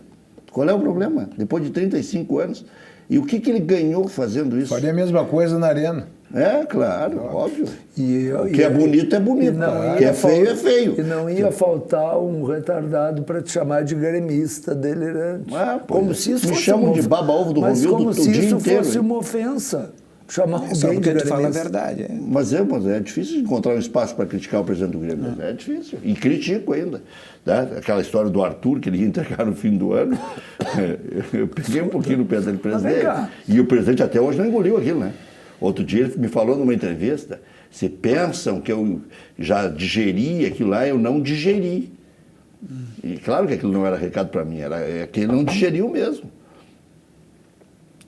Qual é o problema? Depois de 35 anos. E o que ele ganhou fazendo isso? Faria a mesma coisa na arena. É, claro, óbvio. O que E- é bonito é bonito. O que é feio é feio. E não ia faltar um retardado para te chamar de gremista delirante. Pois Como é. se isso Me fosse chamam uma de of- baba-ovo do Mas Romildo como o se dia isso inteiro, fosse hein? uma ofensa. Chamar É só alguém de porque tu fala a gremista. verdade. É. Mas é difícil encontrar um espaço para criticar o presidente do Grêmio. É difícil. E critico ainda. Né? Aquela história do Arthur, que ele ia entregar no fim do ano. Eu peguei um pouquinho no pé do vem presidente. cá. E o presidente até hoje não engoliu aquilo, né? Outro dia ele me falou numa entrevista, se pensam que eu já digeri aquilo lá, eu não digeri. E claro que aquilo não era recado para mim, é que ele não digeriu mesmo.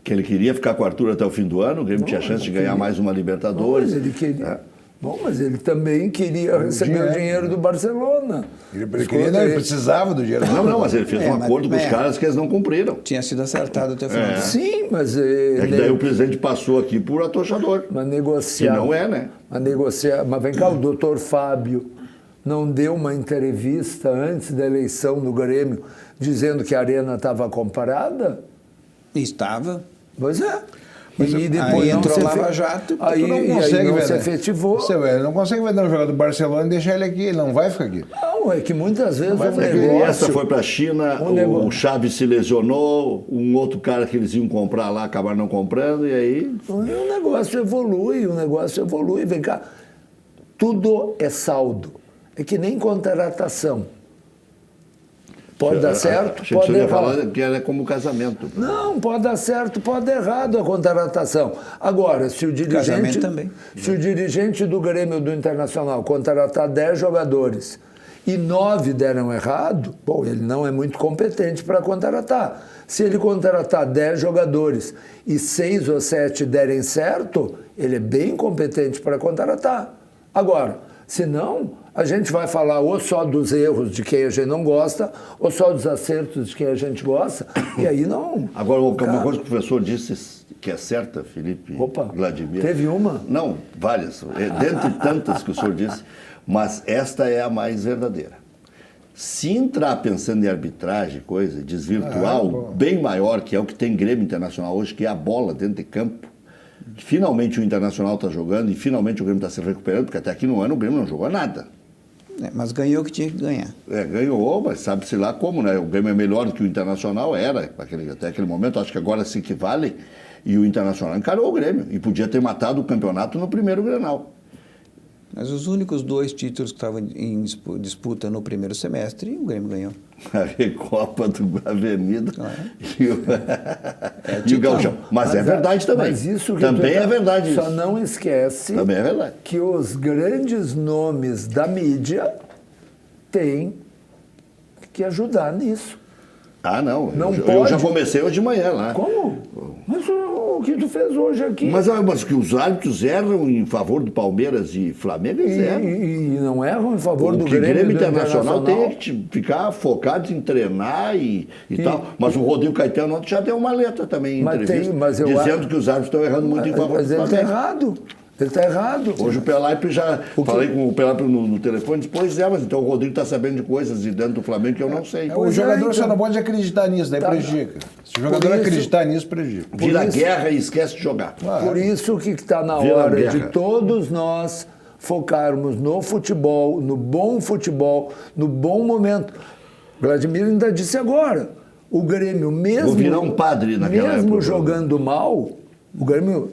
Que ele queria ficar com o Arthur até o fim do ano, o Grêmio tinha chance de ganhar mais uma Libertadores. Mas ele queria. É. Bom, mas ele também queria receber o dinheiro do Barcelona. Ele precisava do dinheiro. Não, mas ele fez um mas- acordo com os é. caras que eles não cumpriram. Tinha sido acertado até o final. Sim, mas É que daí o presidente passou aqui por atochador. mas Que negociar. não é, né? Mas negociar. Mas vem cá, o doutor Fábio não deu uma entrevista antes da eleição no Grêmio dizendo que a Arena estava comprada? Estava. Pois é. Mas e aí depois não entrou se Lava efe- Jato, aí, Tu não e consegue aí não ver, se né? efetivou. Ele não consegue vender um jogador do Barcelona e deixar ele aqui. Ele não vai ficar aqui. Não, é que muitas vezes Mas o é que negócio... essa foi para a China, um negócio- o Chaves se lesionou, um outro cara que eles iam comprar lá acabaram não comprando, e aí. O negócio evolui, o negócio evolui. Vem cá, tudo é saldo. É que nem contratação. Pode dar certo, Achei que pode você ia errar. falar que era como casamento. Não, pode dar certo, pode dar errado a contratação. Agora, se o dirigente, Casamento também. se o dirigente do Grêmio ou do Internacional contratar 10 jogadores e 9 deram errado, bom, ele não é muito competente para contratar. Se ele contratar 10 jogadores e 6 ou 7 derem certo, ele é bem competente para contratar. Agora, se não, a gente vai falar ou só dos erros de quem a gente não gosta, ou só dos acertos de quem a gente gosta, e aí não. Agora, uma Cara, coisa que o professor disse que é certa, Felipe Opa, Vladimir. teve uma? Não, várias. Dentre tantas que o senhor disse, mas esta é a mais verdadeira. Se entrar pensando em arbitragem, coisa, desvirtuar o bem maior, que é o que tem Grêmio Internacional hoje, que é a bola dentro de campo, que finalmente o Internacional está jogando e finalmente o Grêmio está se recuperando, porque até aqui no ano o Grêmio não jogou nada. Mas ganhou o que tinha que ganhar. Ganhou, mas sabe-se lá como, né? O Grêmio é melhor do que o Internacional, era, até aquele momento, acho que agora se equivalem, e o Internacional encarou o Grêmio, e podia ter matado o campeonato no primeiro Grenal. Mas os únicos 2 títulos que estavam em disputa no primeiro semestre, o Grêmio ganhou. A Recopa do Avenida e o, e o tipo, Gauchão. Mas é verdade também. Mas isso que também tu- é verdade Só isso. não esquece Também é verdade. que os grandes nomes da mídia têm que ajudar nisso. Ah, não. Não eu pode. já comecei hoje de manhã lá. Como? Mas o que tu fez hoje aqui? Mas que os árbitros erram em favor do Palmeiras e Flamengo, eles erram. E não erram em favor O do que Grêmio, Grêmio do Internacional tem que ficar focado em treinar e tal. Mas o Rodrigo Caetano ontem já deu uma letra também em Mas entrevista, tem- mas eu dizendo acho- que os árbitros estão errando muito em favor Mas do ele está Flamengo. errado. Ele está errado. Hoje o Pelaipe já... Falei com o Pelaipe no telefone, disse, pois é, mas então o Rodrigo está sabendo de coisas de dentro do Flamengo que eu não sei. O Pois jogador então. só não pode acreditar nisso, daí Tá. prejudica. Se o jogador Por isso- acreditar nisso, prejudica. Vira por isso- guerra e esquece de jogar. Por isso que está na Vira hora guerra. de todos nós focarmos no futebol, no bom momento. Vladimir ainda disse agora, o Grêmio mesmo... Vou virar um padre naquela Mesmo época. jogando mal,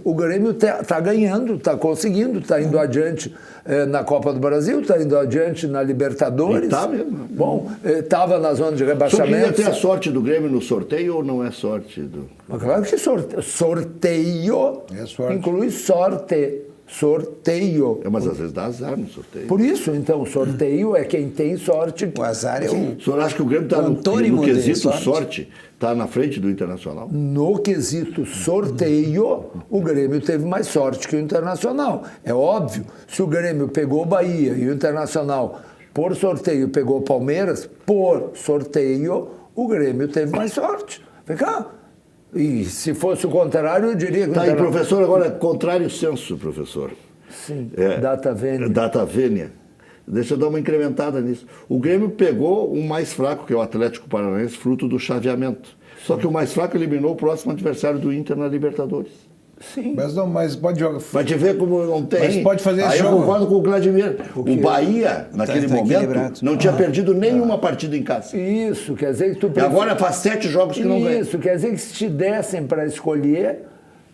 o Grêmio está ganhando, está conseguindo, está indo adiante na Copa do Brasil, está indo adiante na Libertadores. E tá mesmo. Bom, estava na zona de Só queria rebaixamento. ter a sorte do Grêmio no sorteio ou não é sorte? Mas claro que sorteio É sorte. inclui sorte. Sorteio. Mas às vezes dá azar no sorteio. Por isso, então, o sorteio é quem tem sorte. O azar é o... O senhor acha que o Grêmio está no Antônimo de quesito sorte? sorte? Está na frente do Internacional? No quesito sorteio, o Grêmio teve mais sorte que o Internacional. É óbvio, se o Grêmio pegou o Bahia e o Internacional, por sorteio, pegou o Palmeiras, por sorteio, o Grêmio teve mais sorte. Vem cá. E se fosse o contrário, eu diria que o Tá aí, Interna- professor, agora contrário senso, professor. Sim, É, data vênia. Data vênia. Deixa eu dar uma incrementada nisso. O Grêmio pegou o mais fraco, que é o Atlético Paranaense, fruto do chaveamento. Só que o mais fraco eliminou o próximo adversário do Inter na Libertadores. Sim. Mas pode jogar. Vai te ver como não tem. Mas pode fazer Aí esse eu jogo. concordo com o Vladimir. O Bahia, naquele tá momento, equilibrado. não tinha perdido nenhuma partida em casa. Isso, quer dizer que tu... E agora faz 7 jogos que não ganha. Isso, quer dizer que se te dessem para escolher,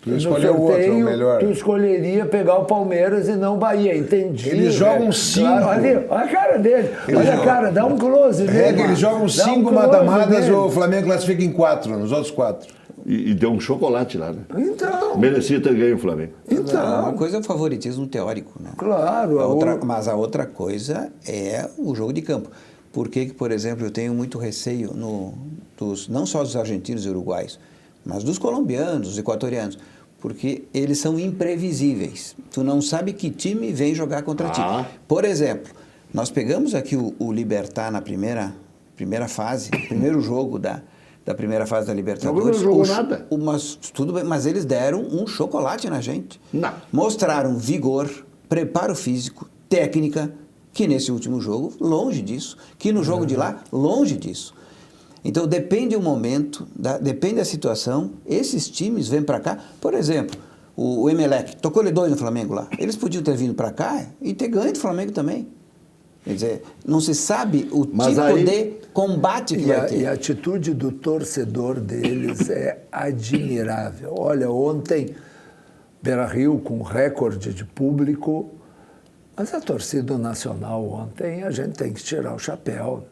Tu escolheu o outro, o melhor. tu escolheria pegar o Palmeiras e não o Bahia, entendi. Eles jogam 5. Olha a cara dele, olha a cara, dá um close nele. Regra, eles jogam Dá 5 close mata-matas, nele. o Flamengo classifica em 4, nos outros 4. E deu um chocolate lá, né? Então, Merecia ter ganho o Flamengo. Uma coisa é o favoritismo teórico, né? claro. Mas a outra coisa é o jogo de campo. Por que, por exemplo, eu tenho muito receio não só dos argentinos e uruguaios, mas dos colombianos, dos equatorianos, porque eles são imprevisíveis. Tu não sabe que time vem jogar contra ti. Por exemplo, nós pegamos aqui o Libertad na primeira fase, primeiro jogo da primeira fase da Libertadores. Não jogou nada. Tudo bem, mas eles deram um chocolate na gente. Não. Mostraram vigor, preparo físico, técnica, que nesse último jogo, longe disso. Que no jogo de lá, longe disso. Então, depende do momento, depende da situação. Esses times vêm para cá. Por exemplo, o Emelec, tocou-lhe 2 no Flamengo lá. Eles podiam ter vindo para cá e ter ganho do Flamengo também. Quer dizer, não se sabe o de combate que vai ter. E a atitude do torcedor deles é admirável. Olha, ontem, Beira-Rio com recorde de público, mas a torcida nacional ontem, a gente tem que tirar o chapéu.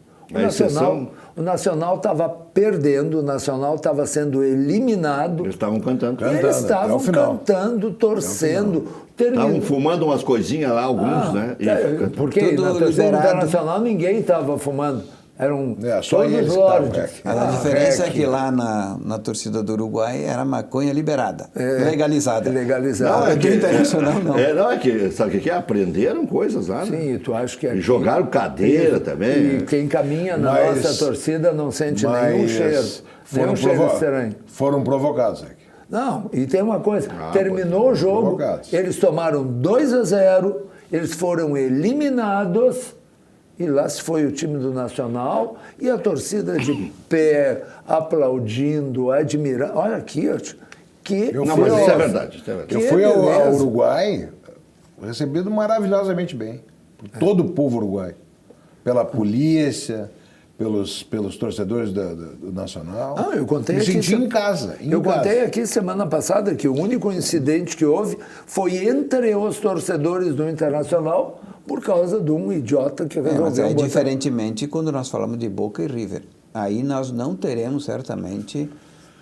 O Nacional estava perdendo, o Nacional estava sendo eliminado. Eles estavam cantando. E eles estavam cantando, torcendo. Estavam fumando umas coisinhas lá, alguns, né? Porque Tudo na torcida liberado. internacional ninguém estava fumando. Eram só todos eles lordes. que estavam, A diferença é que lá na torcida do Uruguai era maconha liberada, legalizada. Legalizado. Não, aqui no Internacional não. Sabe o que é? Aprenderam coisas lá, né? Sim, tu acha que E jogaram cadeira também. E quem caminha na Mas- nossa torcida não sente nenhum cheiro. Nenhum cheiro estranho. Foram provocados aqui. Não, e tem uma coisa, terminou o jogo, provocados. eles tomaram 2-0, eles foram eliminados, e lá se foi o time do Nacional, e a torcida de pé, aplaudindo, admirando. Olha aqui, que Não, mas isso é verdade. Isso é verdade. Eu Que fui ao beleza. Uruguai recebido maravilhosamente bem. Por todo o povo uruguaio. Pela polícia, pelos torcedores do Nacional. Não, eu contei Me aqui. senti em casa. Eu contei aqui semana passada que o único incidente que houve foi entre os torcedores do Internacional por causa de um idiota que Mas resolveu é botar- diferentemente quando nós falamos de Boca e River. Aí nós não teremos certamente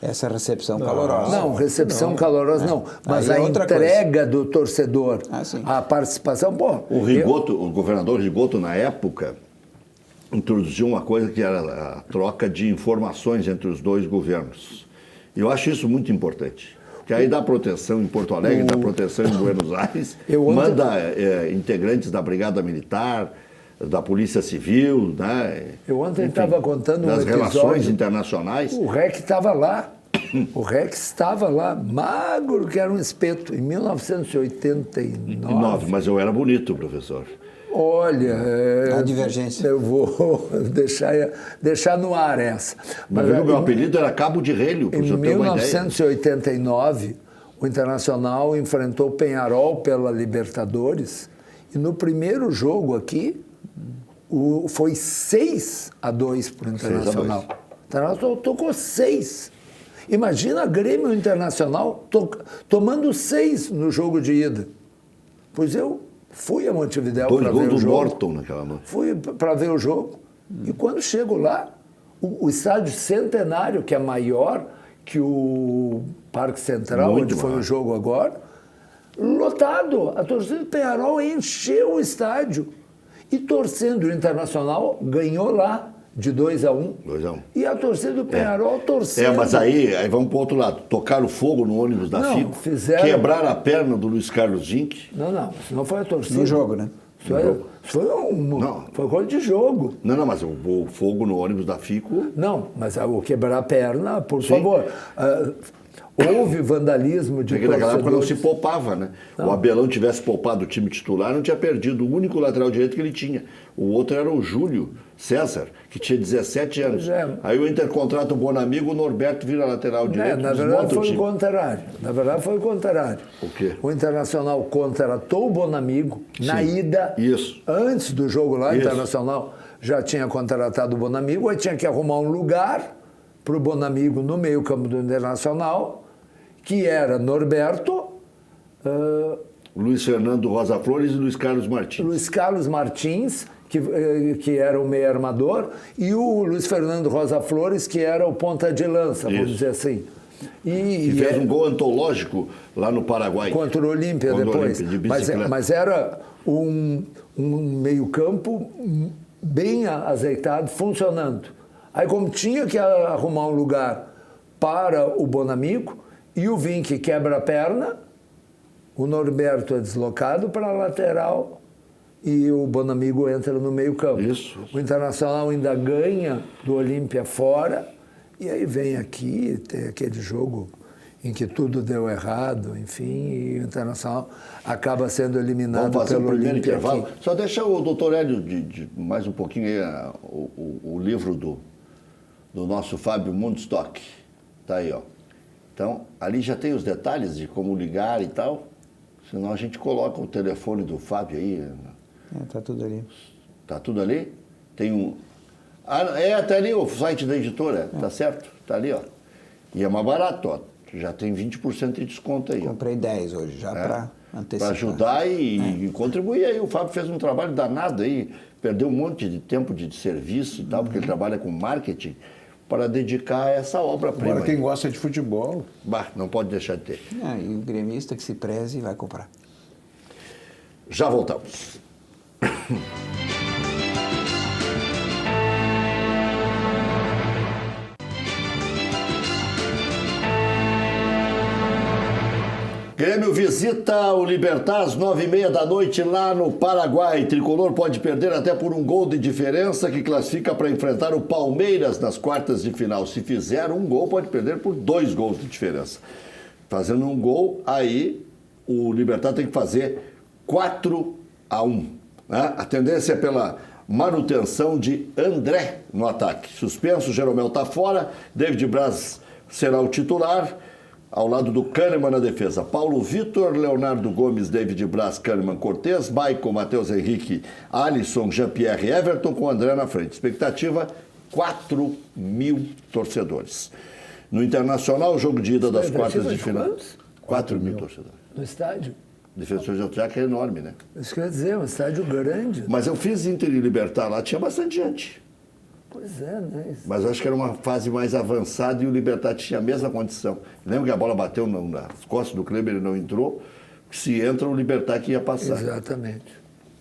essa recepção calorosa. Não, recepção calorosa não. Mas Aí é a outra entrega do torcedor, sim. a participação, pô. O governador Rigoto, na época, introduziu uma coisa que era a troca de informações entre os dois governos. E eu acho isso muito importante. Que aí dá proteção em Porto Alegre, dá proteção em Buenos Aires, manda integrantes da Brigada Militar, da Polícia Civil, né? Eu ontem estava contando um das episódio. relações internacionais. O REC estava lá. O Rex estava lá, magro, que era um espeto, em 1989. Mas eu era bonito, professor. Olha, A divergência. Eu vou deixar no ar essa. Mas o meu apelido era Cabo de Relho, para Em você ter uma ideia. 1989, o Internacional enfrentou o Peñarol pela Libertadores e no primeiro jogo aqui foi 6-2 para o Internacional. O Internacional tocou 6. Imagina Grêmio Internacional tomando 6 no jogo de ida. Pois eu fui a Montevidéu para ver o jogo. 2 gols do Morton naquela noite. Fui para ver o jogo e quando chego lá, o estádio Centenário, que é maior que o Parque Central, Muito onde foi maior. o jogo agora, lotado. A torcida do Peñarol encheu o estádio. E torcendo, o Internacional ganhou lá de 2-1. 2-1. E a torcida do Peñarol torcendo. Mas aí vamos para o outro lado. Tocaram fogo no ônibus da Não, FICO, fizeram- quebraram a perna do Luiz Carlos Zinck. Não, isso não foi a torcida. No jogo, né? Isso foi coisa de jogo. Não, mas o fogo no ônibus da FICO... Não, mas o quebrar a perna, por favor. Houve vandalismo de Porque naquela época não torcedores. se poupava, né? O Abelão tivesse poupado o time titular, não tinha perdido o único lateral direito que ele tinha. O outro era o Júlio César, que tinha 17 anos. Pois é. Aí o Inter contrata o Bonamigo, o Norberto vira lateral direito. Na desmonta verdade o foi o time. contrário. Na verdade foi o contrário. O quê? O Internacional contratou o Bonamigo na Sim. ida. Isso. Antes do jogo lá, o Isso. Internacional já tinha contratado o Bonamigo, aí tinha que arrumar um lugar para o Bonamigo no meio-campo do Internacional, que era Norberto, Luiz Fernando Rosa Flores e Luiz Carlos Martins. Luiz Carlos Martins, que era o meio armador, e o Luiz Fernando Rosa Flores, que era o ponta de lança, vamos Isso. dizer assim. E fez um gol antológico lá no Paraguai. Contra o Olímpia Contra o depois. Olímpia, de mas, bicicleta. mas era um meio-campo bem azeitado, funcionando. Aí, como tinha que arrumar um lugar para o Bonamigo, e o Vinck quebra a perna, o Norberto é deslocado para a lateral e o Bonamigo entra no meio-campo. Isso. O Internacional ainda ganha do Olímpia fora, e aí vem aqui, tem aquele jogo em que tudo deu errado, enfim, e o Internacional acaba sendo eliminado Vamos fazer pelo o primeiro Olímpia intervalo. aqui. Só deixa o doutor Hélio de mais um pouquinho aí, o livro do nosso Fábio Mundstock. Tá aí, ó. Então, ali já tem os detalhes de como ligar e tal. Senão a gente coloca o telefone do Fábio aí. Tá tudo ali. Tá tudo ali? Tem um... tá ali o site da editora, tá certo? Tá ali, ó. E é mais barato, ó. Já tem 20% de desconto aí, ó. Comprei 10 hoje, já para antecipar. Para ajudar e contribuir aí. O Fábio fez um trabalho danado aí, perdeu um monte de tempo de serviço e tal, porque ele trabalha com marketing, para dedicar a essa obra-prima. Agora, quem gosta de futebol, Bah, não pode deixar de ter. E o gremista que se preze vai comprar. Já voltamos. Grêmio visita o Libertad às 9h30 da noite lá no Paraguai. Tricolor pode perder até por um gol de diferença que classifica para enfrentar o Palmeiras nas quartas de final. Se fizer um gol, pode perder por 2 gols de diferença. Fazendo um gol, aí o Libertad tem que fazer 4-1. Né? A tendência é pela manutenção de André no ataque. Suspenso, Jeromel está fora, David Braz será o titular. Ao lado do Kahneman na defesa, Paulo Vitor, Leonardo Gomes, David Braz, Kahneman, Cortez, Maicon, Matheus Henrique, Alisson, Jean-Pierre e Everton, com André na frente. Expectativa, 4.000 torcedores. No Internacional, o jogo de ida das quartas de final. Quantos? 4.000 torcedores. No estádio. Defensor de Alto é enorme, né? Isso quer dizer, um estádio grande. Mas eu fiz Inter e Libertad lá, tinha bastante gente. Pois é, né? Mas eu acho que era uma fase mais avançada e o Libertad tinha a mesma condição. Lembra que a bola bateu nas costas do Kleber e não entrou? Se entra, o Libertad que ia passar. Exatamente.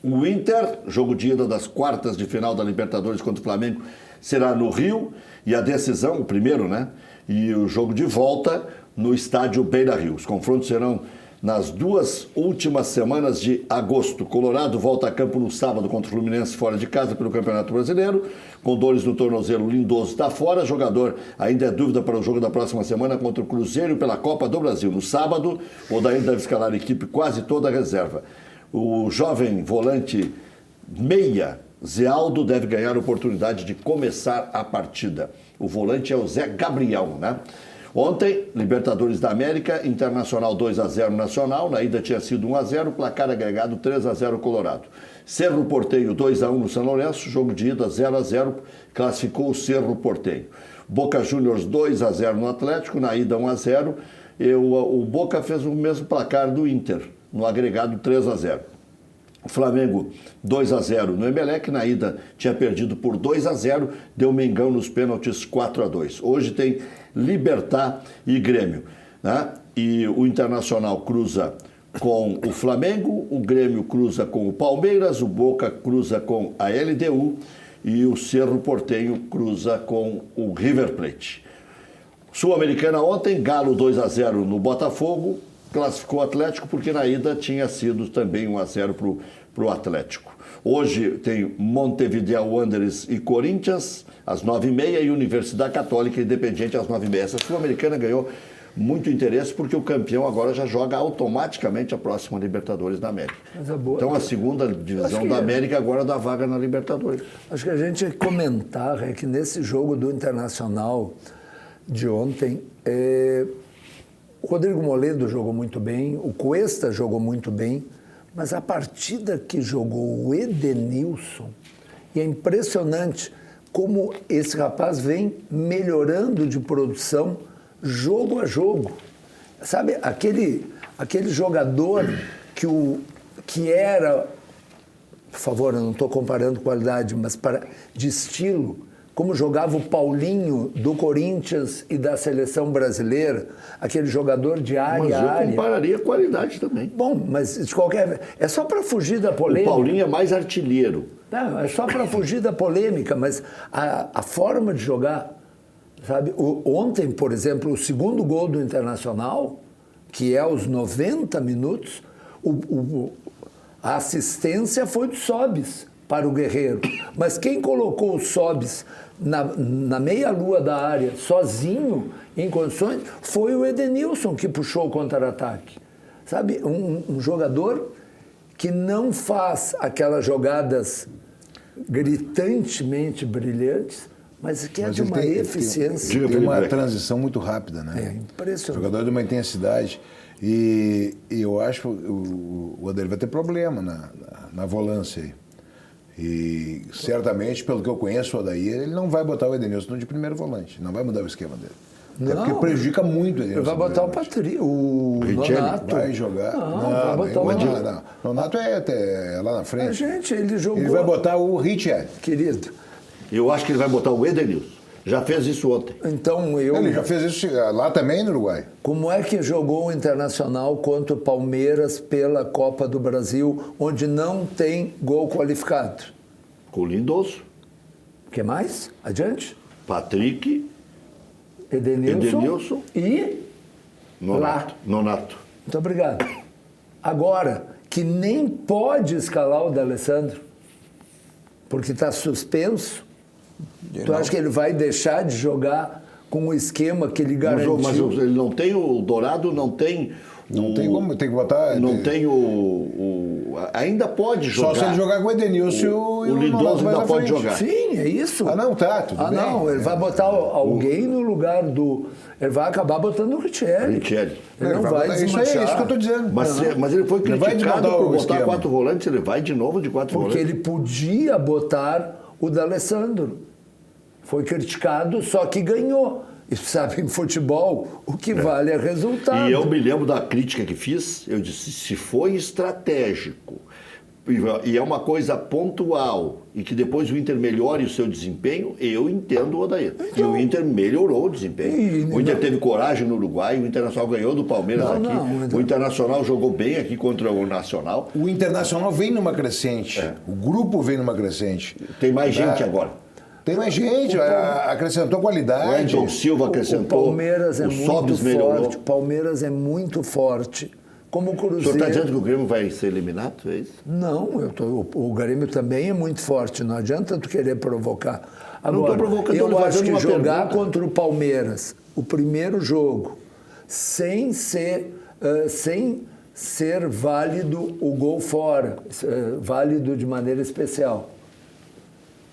O Inter, jogo de ida das quartas de final da Libertadores contra o Flamengo, será no Rio. E a decisão, o primeiro, né? E o jogo de volta no estádio Beira-Rio. Os confrontos serão nas 2 últimas semanas de agosto. Colorado volta a campo no sábado contra o Fluminense fora de casa pelo Campeonato Brasileiro. Com dores no tornozelo, Lindoso está fora. Jogador ainda é dúvida para o jogo da próxima semana contra o Cruzeiro pela Copa do Brasil. No sábado, o Odair deve escalar a equipe quase toda a reserva. O jovem volante meia, Zé Aldo, deve ganhar a oportunidade de começar a partida. O volante é o Zé Gabriel, né? Ontem, Libertadores da América, Internacional 2-0 Nacional, na ida tinha sido 1-0, placar agregado 3-0 Colorado. Cerro Porteño 2-1 no São Lourenço, jogo de ida 0-0, classificou o Cerro Porteño. Boca Juniors 2-0 no Atlético, na ida 1-0, o Boca fez o mesmo placar do Inter, no agregado 3-0. Flamengo 2-0 no Emelec, na ida tinha perdido por 2-0, deu Mengão nos pênaltis 4-2. Hoje tem Libertad e Grêmio, né? E o Internacional cruza com o Flamengo, o Grêmio cruza com o Palmeiras, o Boca cruza com a LDU e o Cerro Porteño cruza com o River Plate. Sul-Americana ontem, Galo 2-0 no Botafogo, classificou o Atlético porque na ida tinha sido também 1-0 para o Atlético. Hoje tem Montevideo Wanderers e Corinthians às 9h30 e Universidade Católica Independiente às 9h30. Essa Sul-Americana ganhou muito interesse, porque o campeão agora já joga automaticamente a próxima Libertadores da América. Mas é boa. Então a segunda divisão da América agora dá vaga na Libertadores. Acho que a gente tinha que comentar é que nesse jogo do Internacional de ontem, o Rodrigo Moledo jogou muito bem, o Cuesta jogou muito bem, mas a partida que jogou o Edenilson, e é impressionante como esse rapaz vem melhorando de produção jogo a jogo. Sabe, aquele jogador que era, por favor, eu não estou comparando qualidade, mas de estilo, como jogava o Paulinho do Corinthians e da seleção brasileira, aquele jogador de área a área. Mas eu compararia a qualidade também. Bom, mas de qualquer... É só para fugir da polêmica. O Paulinho é mais artilheiro. Não, é só para fugir da polêmica, mas a forma de jogar, sabe? Ontem, por exemplo, o segundo gol do Internacional, que é aos 90 minutos, a assistência foi do Sobis para o Guerreiro. Mas quem colocou o Sobis na meia-lua da área, sozinho, em condições, foi o Edenilson que puxou o contra-ataque. Sabe, um jogador que não faz aquelas jogadas gritantemente brilhantes, mas que é de uma eficiência. Tem uma transição muito rápida, né? É impressionante. Jogador de uma intensidade. E eu acho que o Odair vai ter problema na volância aí. E certamente, pelo que eu conheço o Odair, ele não vai botar o Edenilson de primeiro volante, não vai mudar o esquema dele. Até porque prejudica muito o Edenilson. Ele vai botar o Nonato. Vai jogar. Não, vai botar o não. Nonato é lá na frente. Gente, ele jogou. Ele vai botar o Richard. Querido. Eu acho que ele vai botar o Edenilson. Já fez isso ontem. Então Ele já fez isso lá também no Uruguai. Como é que jogou o Internacional contra o Palmeiras pela Copa do Brasil, onde não tem gol qualificado? Com o Lindoso, O que mais? Adiante. Patrick, Edenilson e Nonato. Muito obrigado. Agora, que nem pode escalar o D'Alessandro, porque está suspenso, tu acha que ele vai deixar de jogar com o esquema que ele garantiu? Mas ele não tem o Dourado, não tem... Não tem como, tem que botar... Não tem ainda pode jogar. Só se ele jogar com o Edenilson e o Lindoso ainda pode jogar. Sim, é isso. Ah, não, tá, tudo bem. Não, ele vai botar alguém no lugar do... Ele vai acabar botando o Richelli. Richelli. Ele não vai desmanchar. É isso que eu estou dizendo. Mas ele foi criticado por botar esquema. 4 volantes, ele vai de novo de 4 volantes. Porque ele podia botar o D'Alessandro. Foi criticado, só que ganhou. E sabe, em futebol, o que vale é resultado. E eu me lembro da crítica que fiz, eu disse, se foi estratégico e é uma coisa pontual e que depois o Inter melhore o seu desempenho, eu entendo o Odair. E o Inter melhorou o desempenho. O Inter teve coragem no Uruguai, o Internacional ganhou do Palmeiras aqui. O Internacional jogou bem aqui contra o Nacional. O Internacional vem numa crescente. O grupo vem numa crescente. Tem mais gente agora. Tem mais gente, acrescentou qualidade. O Edson Silva acrescentou. O Palmeiras é o muito Sobis forte. melhorou. O Palmeiras é muito forte. Como o O senhor Cruzeiro. está dizendo que o Grêmio vai ser eliminado? É isso? Não, o Grêmio também é muito forte. Não adianta tu querer provocar. Agora, estou provocando, eu estou acho fazendo que uma jogar pergunta. contra o Palmeiras, o primeiro jogo, sem ser válido o gol fora, válido de maneira especial.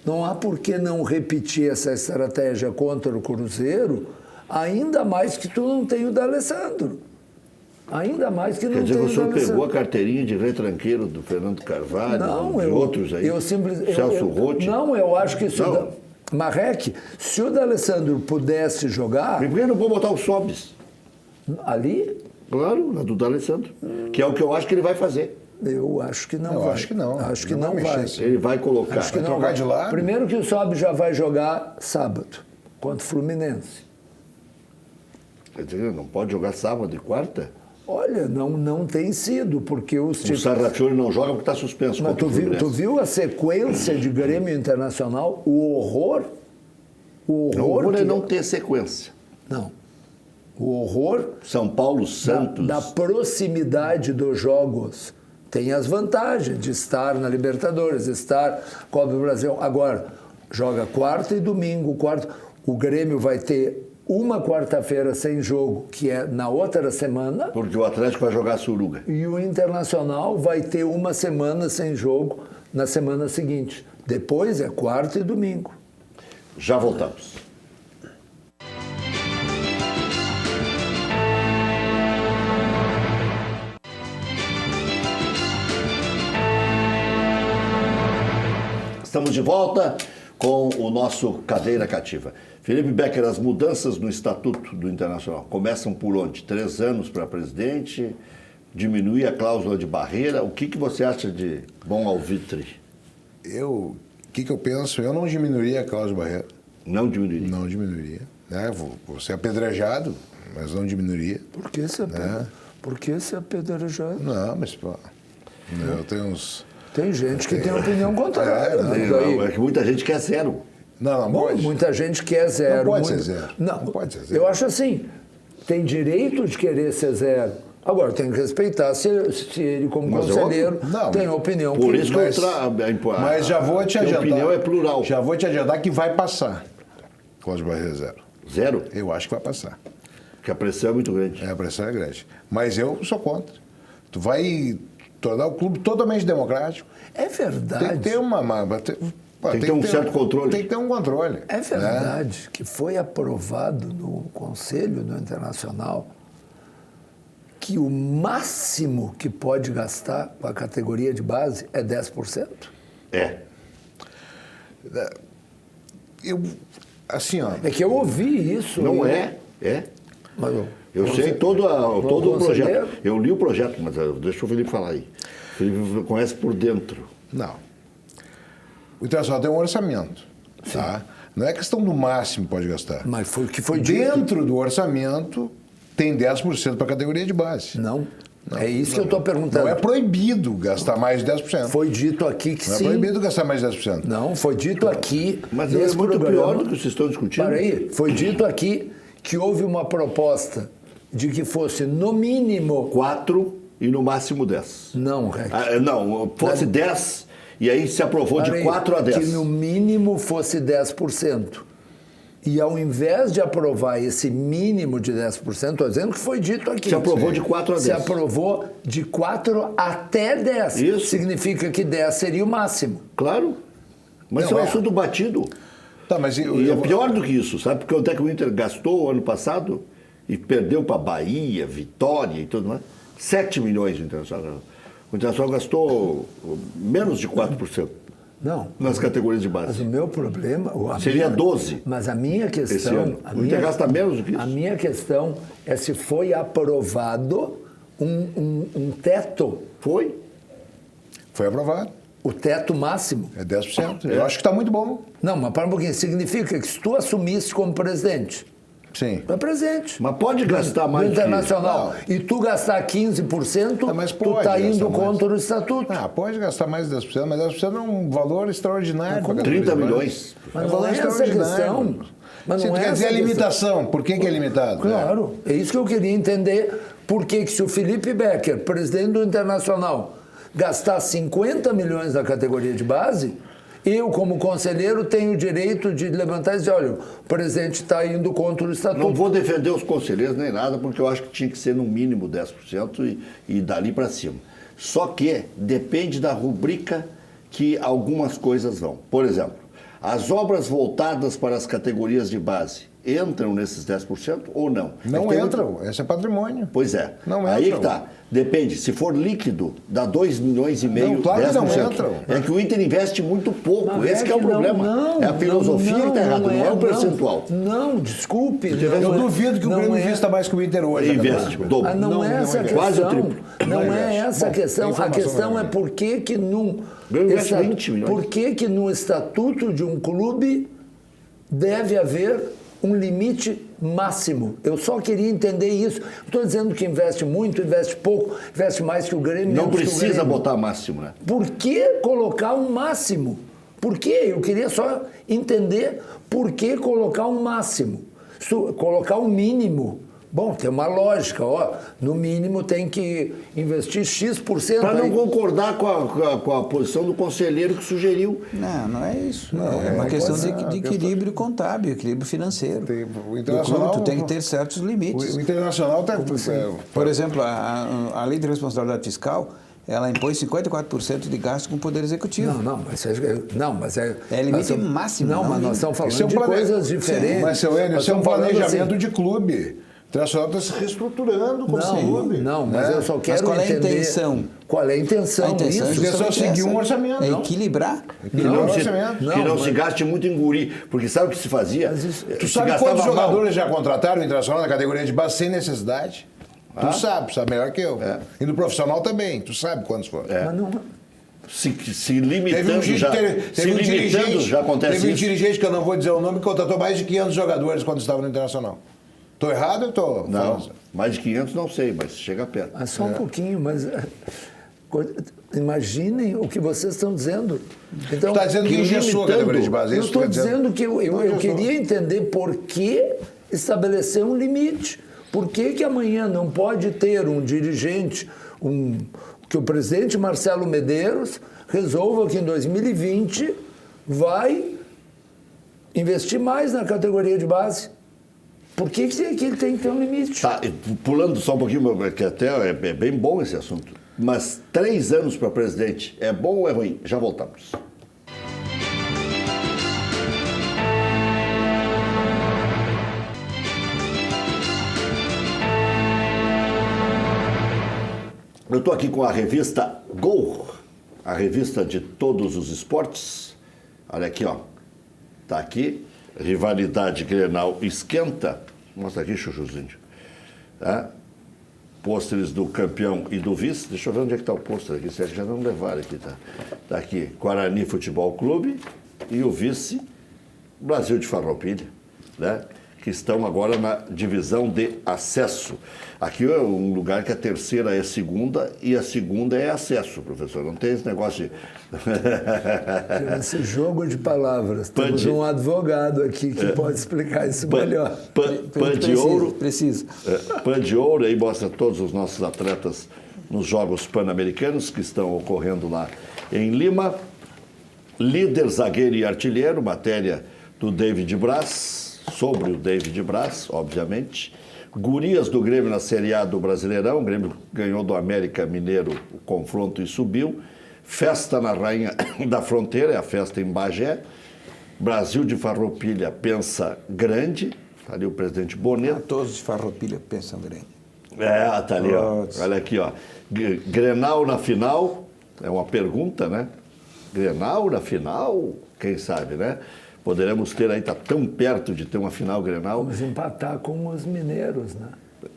Não há por que não repetir essa estratégia contra o Cruzeiro, ainda mais que tu não tem o D'Alessandro. Ainda mais que não Quer dizer tem que o senhor D'Alessandro. pegou a carteirinha de retranqueiro do Fernando Carvalho, de outros aí, Celso Rotti? Não, eu acho que se Marreque, se o D'Alessandro pudesse jogar Por que não vou botar o Sobis? ali, Claro, na do D'Alessandro, que é o que eu acho que ele vai fazer. eu acho que não Eu vai. acho que não. Acho que Não não vai vai. mexer. Ele vai colocar. Acho que Vai não trocar vai. de lado? Primeiro que o Sobe já vai jogar sábado contra o Fluminense. Quer dizer, não pode jogar sábado e quarta? Olha, não tem sido, porque os O Sarrafiori não joga porque está suspenso Mas contra o Fluminense. tu viu a sequência de Grêmio Internacional? O horror? O O horror é que- não ter sequência. Não. O horror São Paulo, Santos. da proximidade dos jogos. Tem as vantagens de estar na Libertadores, estar Copa do Brasil. Agora, joga quarta e domingo. O Grêmio vai ter uma quarta-feira sem jogo, que é na outra semana, Porque o Atlético vai jogar Suruga. e o Internacional vai ter uma semana sem jogo na semana seguinte. Depois é quarta e domingo. Já voltamos. Estamos de volta com o nosso Cadeira Cativa. Felipe Becker, as mudanças no Estatuto do Internacional começam por onde? 3 anos para presidente, diminuir a cláusula de barreira. O que você acha de bom alvitre? O que eu penso? Eu não diminuiria a cláusula de barreira. Não diminuiria? Não diminuiria. Né? Vou ser apedrejado, mas não diminuiria. Por que ser apedrejado? Não, mas pô, eu tenho uns... Tem gente que tem opinião contrária. É que muita gente quer zero. Não Bom, pode. muita gente quer zero. Não pode ser zero. Não, Não pode ser zero. Eu acho assim, tem direito de querer ser zero. Agora, tem que respeitar se ele, como Mas é conselheiro, óbvio. Não, tem a opinião Por que... isso que Mas já vou te adiantar. A opinião é plural. Já vou te adiantar que vai passar. Cláusula de barreira zero. Zero? Eu acho que vai passar. Porque a pressão é muito grande. A pressão é grande. Mas eu sou contra. Tu vai tornar o clube totalmente democrático. É verdade. Tem que ter Tem que ter um certo controle. Tem que ter um controle. É verdade que foi aprovado no Conselho do Internacional que o máximo que pode gastar com a categoria de base é 10%. É. Assim, ó. É que eu ouvi isso. Não é? É. Mas Eu sei todo o conselheiro? projeto. Eu li o projeto, mas deixa o Felipe falar aí. O Felipe conhece por dentro. Não. O Internacional tem um orçamento. Tá? Não é questão do máximo que pode gastar. Mas foi o que foi dito. Dentro do orçamento, tem 10% para a categoria de base. Não. É isso que eu estou perguntando. Não é proibido gastar mais de 10%. Foi dito aqui que Não é sim. proibido gastar mais de 10%. Não, foi dito aqui. Mas é nesse muito programa. pior do que vocês estão discutindo. Para aí, foi dito aqui que houve uma proposta de que fosse no mínimo. 4 e no máximo 10. Não, Rec. Não, fosse 10 e aí se aprovou Para de aí, 4 a 10. Que no mínimo fosse 10%. E ao invés de aprovar esse mínimo de 10%, estou dizendo que foi dito aqui. Se aprovou de 4 a 10. Se aprovou de 4 até 10. Isso. Significa que 10 seria o máximo. Claro. Mas Não, isso é um é. assunto batido. Tá, mas E é pior do que isso, sabe? Porque quanto é que o Inter gastou ano passado e perdeu para Bahia, Vitória e tudo mais? 7 milhões o Internacional. O Internacional gastou menos de 4% Não. nas categorias de Mas base. o meu problema... Seria 12 Mas a minha esse questão... ano. O Inter gasta menos do que isso. A minha questão é se foi aprovado um teto, Foi? foi aprovado. o teto máximo. É 10%. Eu acho que está muito bom. Não, mas para um pouquinho. Significa que se tu assumisse como presidente, Sim. tu é presidente. Mas pode gastar mais do do que Internacional. E tu gastar 15%, Ah, mas tu pode está indo gastar mais. contra o estatuto. Ah, pode gastar mais de 10%, mas 10% é um valor extraordinário. pra 30 categoria de base. milhões. Mas É um não valor é essa a extraordinário. questão. Mas Se não tu é quer dizer a essa a questão. limitação, por que é limitado? Claro, é isso que eu queria entender. Por que se o Felipe Becker, presidente do Internacional, gastar 50 milhões na categoria de base, eu, como conselheiro, tenho o direito de levantar e dizer, olha, o presidente está indo contra o estatuto. Não vou defender os conselheiros nem nada, porque eu acho que tinha que ser no mínimo 10% e dali para cima. Só que depende da rubrica que algumas coisas vão. Por exemplo, as obras voltadas para as categorias de base entram nesses 10% ou não? Não Tem entram, esse é patrimônio. Pois é. Não Aí entram. que tá. Depende. Se for líquido, dá 2 milhões e meio, Não, claro que 10%. não entram. É que o Inter investe muito pouco. Não, Esse que é o que não, problema. não, é a filosofia que está errada, não é o percentual. Não, desculpe. Eu duvido que o Grêmio invista mais que o Inter hoje. Investe, Agora. dobro. Não é essa a questão. Quase o triplo. Não Não é investe. essa a Bom, questão. A informação questão é melhor. por que que num... Grêmio investe 20 milhões. Por que que no estatuto de um clube deve haver um limite máximo? Eu só queria entender isso. Estou dizendo que investe muito, investe pouco, investe mais que o Grêmio. Não menos que o precisa Grêmio. botar máximo, né? Por que colocar um máximo? Por quê? Eu queria só entender por que colocar um máximo. Colocar um mínimo. Bom, tem uma lógica, ó. No mínimo tem que investir X%. Para não aí. concordar com a posição do conselheiro que sugeriu. Não é isso. Não, é uma é questão coisa- de equilíbrio contábil, equilíbrio financeiro. O Do Internacional- clube, tu tem que ter certos limites. O Internacional está... Por exemplo, a lei de responsabilidade fiscal, ela impõe 54% de gasto com o Poder Executivo. Mas é. É limite nós estamos- máximo, Não, não mas nós limite. estamos falando Isso é um de coisas diferentes. Mas, seu Enio, Nós isso é um estamos falando planejamento assim, de clube. O Internacional está se reestruturando como clube. Não, mas né? eu só quero qual é a entender... intenção? Qual é a intenção? A intenção Isso. é é só justamente seguir essa. um orçamento. É Não. equilibrar. Que não, se, orçamento. que Não, não mas- se gaste muito em guri. Porque sabe o que se fazia? Mas isso- Tu Se sabe gastava quantos mal. jogadores já contrataram o Internacional na categoria de base sem necessidade? Tu sabe melhor que eu. E no profissional também, tu sabe quantos foram. Mas não... Se limitando, Teve um, já, se limitando, já acontece teve um isso. dirigente, que eu não vou dizer o nome, que contratou mais de 500 jogadores quando estava no Internacional. Estou errado ou estou Não, mais de 500 não sei, mas chega perto. Mas só um pouquinho, mas... Imaginem o que vocês estão dizendo. Então, Tu está dizendo que engessou a categoria de base. é eu isso que tu estou quer dizer? dizendo que eu queria entender por que estabelecer um limite. Por que amanhã não pode ter um dirigente, que o presidente Marcelo Medeiros resolva que em 2020 vai investir mais na categoria de base? Por que ele tem que ter um limite? Tá, e pulando só um pouquinho, que até é bem bom esse assunto. Mas 3 anos para presidente, é bom ou é ruim? Já voltamos. Eu estou aqui com a revista Gol, a revista de todos os esportes. Olha aqui, ó. Tá aqui. Rivalidade Grenal esquenta. Mostra aqui, chuchuzinho. Tá? Pôsteres do campeão e do vice. Deixa eu ver onde é que está o pôster aqui. Se é que já não levaram aqui, tá? Tá aqui, Guarani Futebol Clube e o vice, Brasil de Farroupilha, né? Que estão agora na divisão de acesso. Aqui é um lugar que a terceira é segunda e a segunda é acesso, professor. Não tem esse negócio de... Esse jogo de palavras. Pan Temos de- um advogado aqui que pode explicar isso melhor. Pan de ouro. Precisa. Pan de ouro, aí mostra todos os nossos atletas nos Jogos Pan-Americanos que estão ocorrendo lá em Lima. Líder, zagueiro e artilheiro, matéria do David Braz, sobre o David Braz, obviamente. Gurias do Grêmio na Série A do Brasileirão, o Grêmio ganhou do América Mineiro o confronto e subiu. Festa na Rainha da Fronteira, é a festa em Bagé. Brasil de Farroupilha pensa grande, tá ali o presidente Boneto. Todos de Farroupilha pensam grande. Tá ali, ó. Putz. Olha aqui, ó. Grenal na final, é uma pergunta, né? Grenal na final, quem sabe, né? Poderemos ter aí, tá tão perto de ter uma final Grenal. Vamos empatar com os mineiros, né?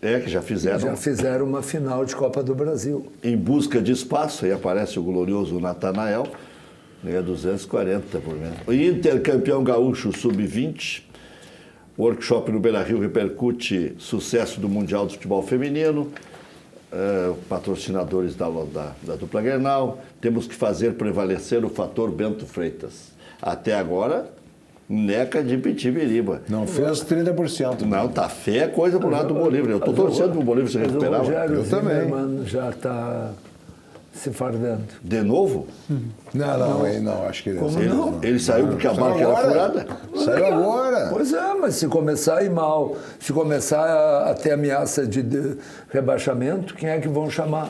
É, que já fizeram. Já fizeram uma final de Copa do Brasil. Em busca de espaço, aí aparece o glorioso Natanael, ganha 240 por mês. O Inter, campeão gaúcho sub-20. Workshop no Beira-Rio repercute sucesso do Mundial de Futebol Feminino. Patrocinadores da dupla Grenal. Temos que fazer prevalecer o fator Bento Freitas. Até agora, neca de Pitibiriba. Não fez 30%. Não, tá feia é coisa pro lado do Bolívar. Eu tô torcendo pro Bolívar se Mas o recuperar. Rogério Eu também. Zimmermann já está se fardando. De novo? Não, acho que ele... Como Ele, não? ele saiu porque a marca era furada? Saiu agora. Pois é, mas se começar a ir mal, se começar a ter ameaça de rebaixamento, quem é que vão chamar?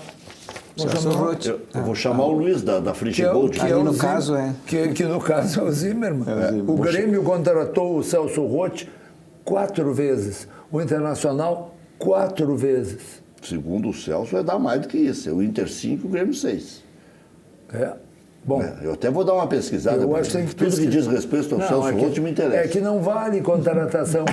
Vão Celso chamar Roth. Eu vou chamar o Luiz da Free Gold. Ali o no Zim- caso é. Que no caso é o Zimmermann. É o Zimmermann. O Grêmio contratou o Celso Roth 4 vezes. O Internacional 4 vezes. Segundo o Celso, vai dar mais do que isso. É o Inter 5 e o Grêmio 6. É. Bom, Eu até vou dar uma pesquisada. eu pra acho que tem que tudo que diz respeito ao Celso Roth me interessa. É que não vale contratação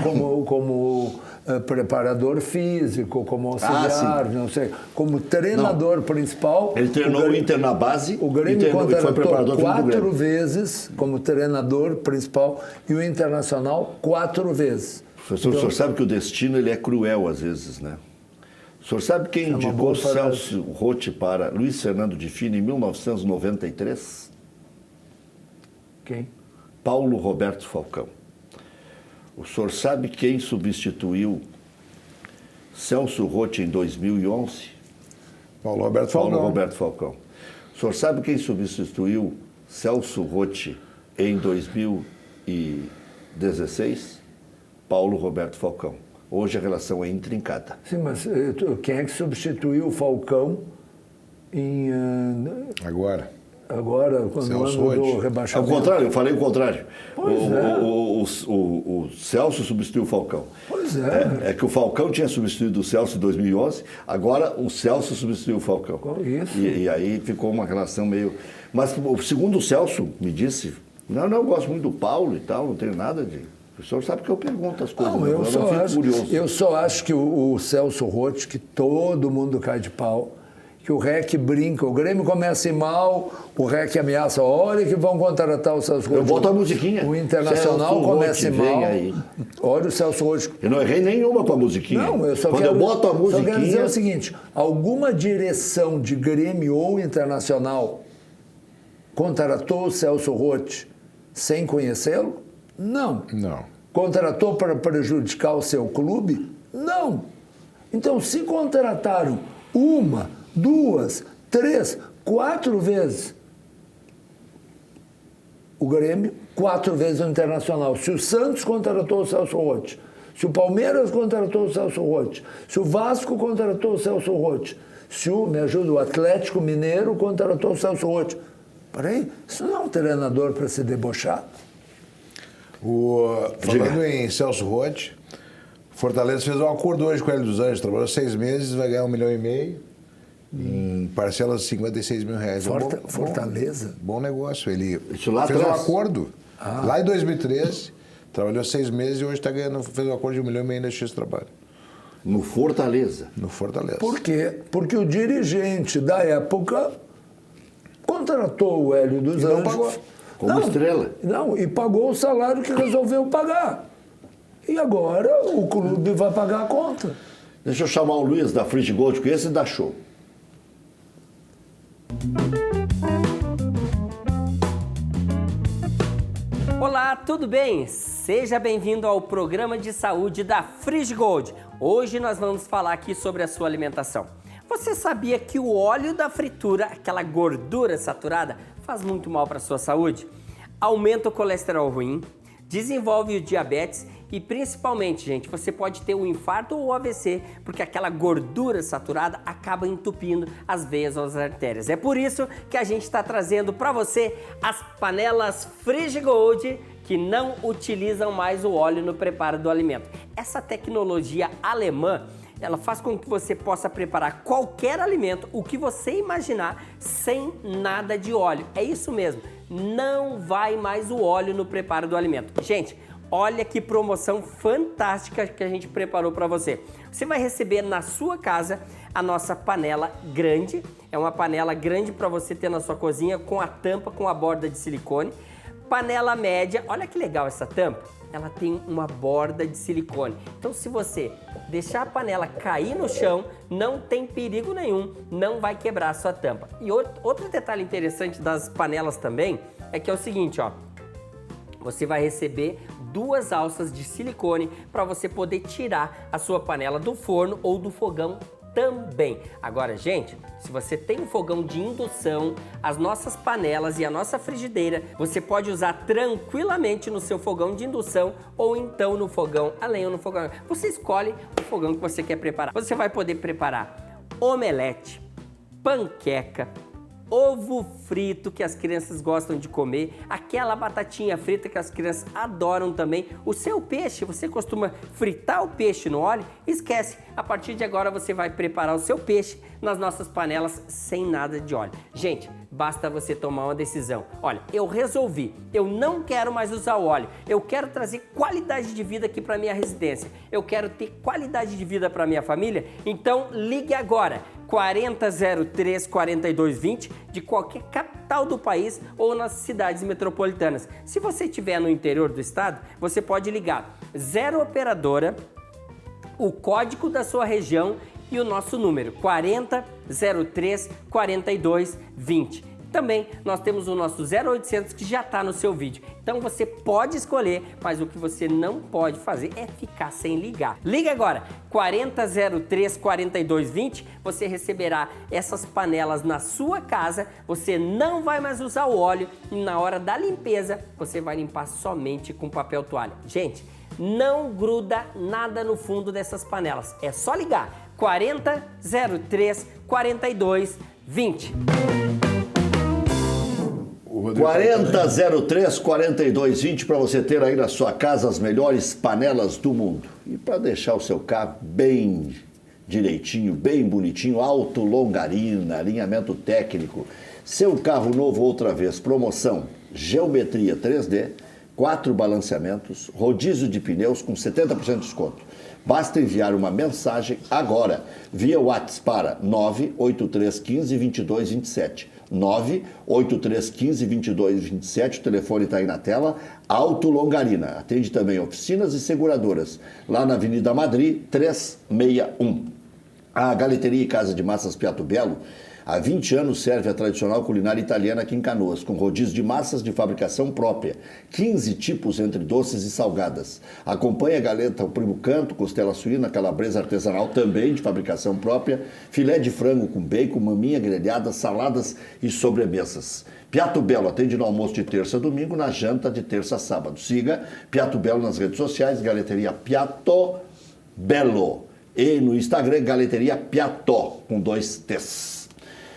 como preparador físico, como auxiliar, não sei, como treinador principal. Ele treinou o Inter na base O e Grêmio treinou- e foi preparador contratou físico do 4 Grêmio. vezes como treinador principal e o Internacional 4 vezes. Professor, o senhor sabe que o destino ele é cruel às vezes, né? O senhor sabe quem uma indicou boa frase. Celso Roth para Luiz Fernando de Fino em 1993? Quem? Paulo Roberto Falcão. O senhor sabe quem substituiu Celso Roth em 2011, Paulo Roberto Paulo Falcão. Roberto Falcão. O senhor sabe quem substituiu Celso Roth em 2016? Paulo Roberto Falcão. Hoje a relação é intrincada. Sim, mas quem é que substituiu o Falcão Agora. agora, quando o Celso ano Roth. do Ao rebaixamento? contrário, eu falei o contrário. Pois é. O Celso substituiu o Falcão. Pois é. É que o Falcão tinha substituído o Celso em 2011, agora o Celso substituiu o Falcão. Isso. E aí ficou uma relação meio... Mas segundo o Celso me disse, não, eu gosto muito do Paulo e tal, não tenho nada de... O senhor sabe que eu pergunto as coisas, Não, eu fico curioso. eu só acho que o Celso Roth, que todo mundo cai de pau, que o REC brinca, o Grêmio começa em mal, o REC ameaça, olha que vão contratar o Celso Roth. Eu boto a musiquinha. O Internacional Celso começa em Roth, vem mal. aí. Olha o Celso Roth. Eu não errei nenhuma com a musiquinha. Não, eu só Quando quero, eu boto a só quero dizer musiquinha... o seguinte, alguma direção de Grêmio ou Internacional contratou o Celso Roth sem conhecê-lo? Não. Não. Contratou para prejudicar o seu clube? Não. Então, se contrataram 1, 2, 3, 4 vezes o Grêmio, 4 vezes o Internacional. Se o Santos contratou o Celso Roth, se o Palmeiras contratou o Celso Roth, se o Vasco contratou o Celso Roth, se o Atlético Mineiro contratou o Celso Roth. Peraí, isso não é um treinador para se debochar? Falando em Celso Roth, Fortaleza fez um acordo hoje com o Hélio dos Anjos, trabalhou 6 meses, vai ganhar 1,5 milhão em parcelas de 56 mil reais. Fortaleza? Bom negócio. Ele Isso lá fez um atrás? acordo lá em 2013, trabalhou 6 meses e hoje está ganhando, fez um acordo de 1,5 milhão ainda X trabalho. No Fortaleza. No Fortaleza. Por quê? Porque o dirigente da época contratou o Hélio dos E não Anjos. pagou. Como estrela. Não, e pagou o salário que resolveu pagar. E agora o clube vai pagar a conta. Deixa eu chamar o Luiz da Free Gold, que esse dá show. Olá, tudo bem? Seja bem-vindo ao programa de saúde da Free Gold. Hoje nós vamos falar aqui sobre a sua alimentação. Você sabia que o óleo da fritura, aquela gordura saturada, faz muito mal para a sua saúde? Aumenta o colesterol ruim, desenvolve o diabetes e principalmente, gente, você pode ter um infarto ou AVC, porque aquela gordura saturada acaba entupindo as veias ou as artérias. É por isso que a gente está trazendo para você as panelas Free Gold, que não utilizam mais o óleo no preparo do alimento. Essa tecnologia alemã, ela faz com que você possa preparar qualquer alimento, o que você imaginar, sem nada de óleo. É isso mesmo, não vai mais o óleo no preparo do alimento. Gente, olha que promoção fantástica que a gente preparou para você. Você vai receber na sua casa a nossa panela grande. É uma panela grande para você ter na sua cozinha, com a tampa, com a borda de silicone. Panela média, olha que legal essa tampa. Ela tem uma borda de silicone. Então, se você deixar a panela cair no chão, não tem perigo nenhum, não vai quebrar a sua tampa. E outro detalhe interessante das panelas também é que é o seguinte, ó. Você vai receber 2 alças de silicone para você poder tirar a sua panela do forno ou do fogão também. Agora, gente, se você tem um fogão de indução, as nossas panelas e a nossa frigideira, você pode usar tranquilamente no seu fogão de indução ou então no fogão a lenha ou no fogão. Você escolhe o fogão que você quer preparar. Você vai poder preparar omelete, panqueca, ovo frito que as crianças gostam de comer, aquela batatinha frita que as crianças adoram também, o seu peixe, você costuma fritar o peixe no óleo? Esquece, a partir de agora você vai preparar o seu peixe nas nossas panelas sem nada de óleo. Gente, basta você tomar uma decisão. Olha, eu resolvi, eu não quero mais usar o óleo, eu quero trazer qualidade de vida aqui para minha residência, eu quero ter qualidade de vida para minha família, então ligue agora, 4003 4220 de qualquer capital do país ou nas cidades metropolitanas. Se você estiver no interior do estado, você pode ligar 0 operadora, o código da sua região e o nosso número 4003 4220. Também nós temos o nosso 0800 que já está no seu vídeo. Então você pode escolher, mas o que você não pode fazer é ficar sem ligar. Liga agora, 4003 4220, você receberá essas panelas na sua casa, você não vai mais usar o óleo e na hora da limpeza você vai limpar somente com papel toalha. Gente, não gruda nada no fundo dessas panelas, é só ligar, 4003 4220. 4003 4220 para você ter aí na sua casa as melhores panelas do mundo. E para deixar o seu carro bem direitinho, bem bonitinho, alto longarina, alinhamento técnico. Seu carro novo outra vez, promoção, geometria 3D, 4 balanceamentos, rodízio de pneus com 70% de desconto. Basta enviar uma mensagem agora, via WhatsApp para 98315 2227. 98315 2227, o telefone está aí na tela. Auto Longarina, atende também oficinas e seguradoras, lá na Avenida Madrid, 361. A Galeteria e Casa de Massas Piatto Bello, há 20 anos serve a tradicional culinária italiana aqui em Canoas, com rodízio de massas de fabricação própria, 15 tipos entre doces e salgadas. Acompanha a galeta, o primo canto, costela suína, calabresa artesanal também de fabricação própria, filé de frango com bacon, maminha grelhada, saladas e sobremesas. Piatto Bello atende no almoço de terça a domingo, na janta de terça a sábado. Siga Piatto Bello nas redes sociais, Galeteria Piatto Bello. E no Instagram, Galeteria Piatto, com 2 T's.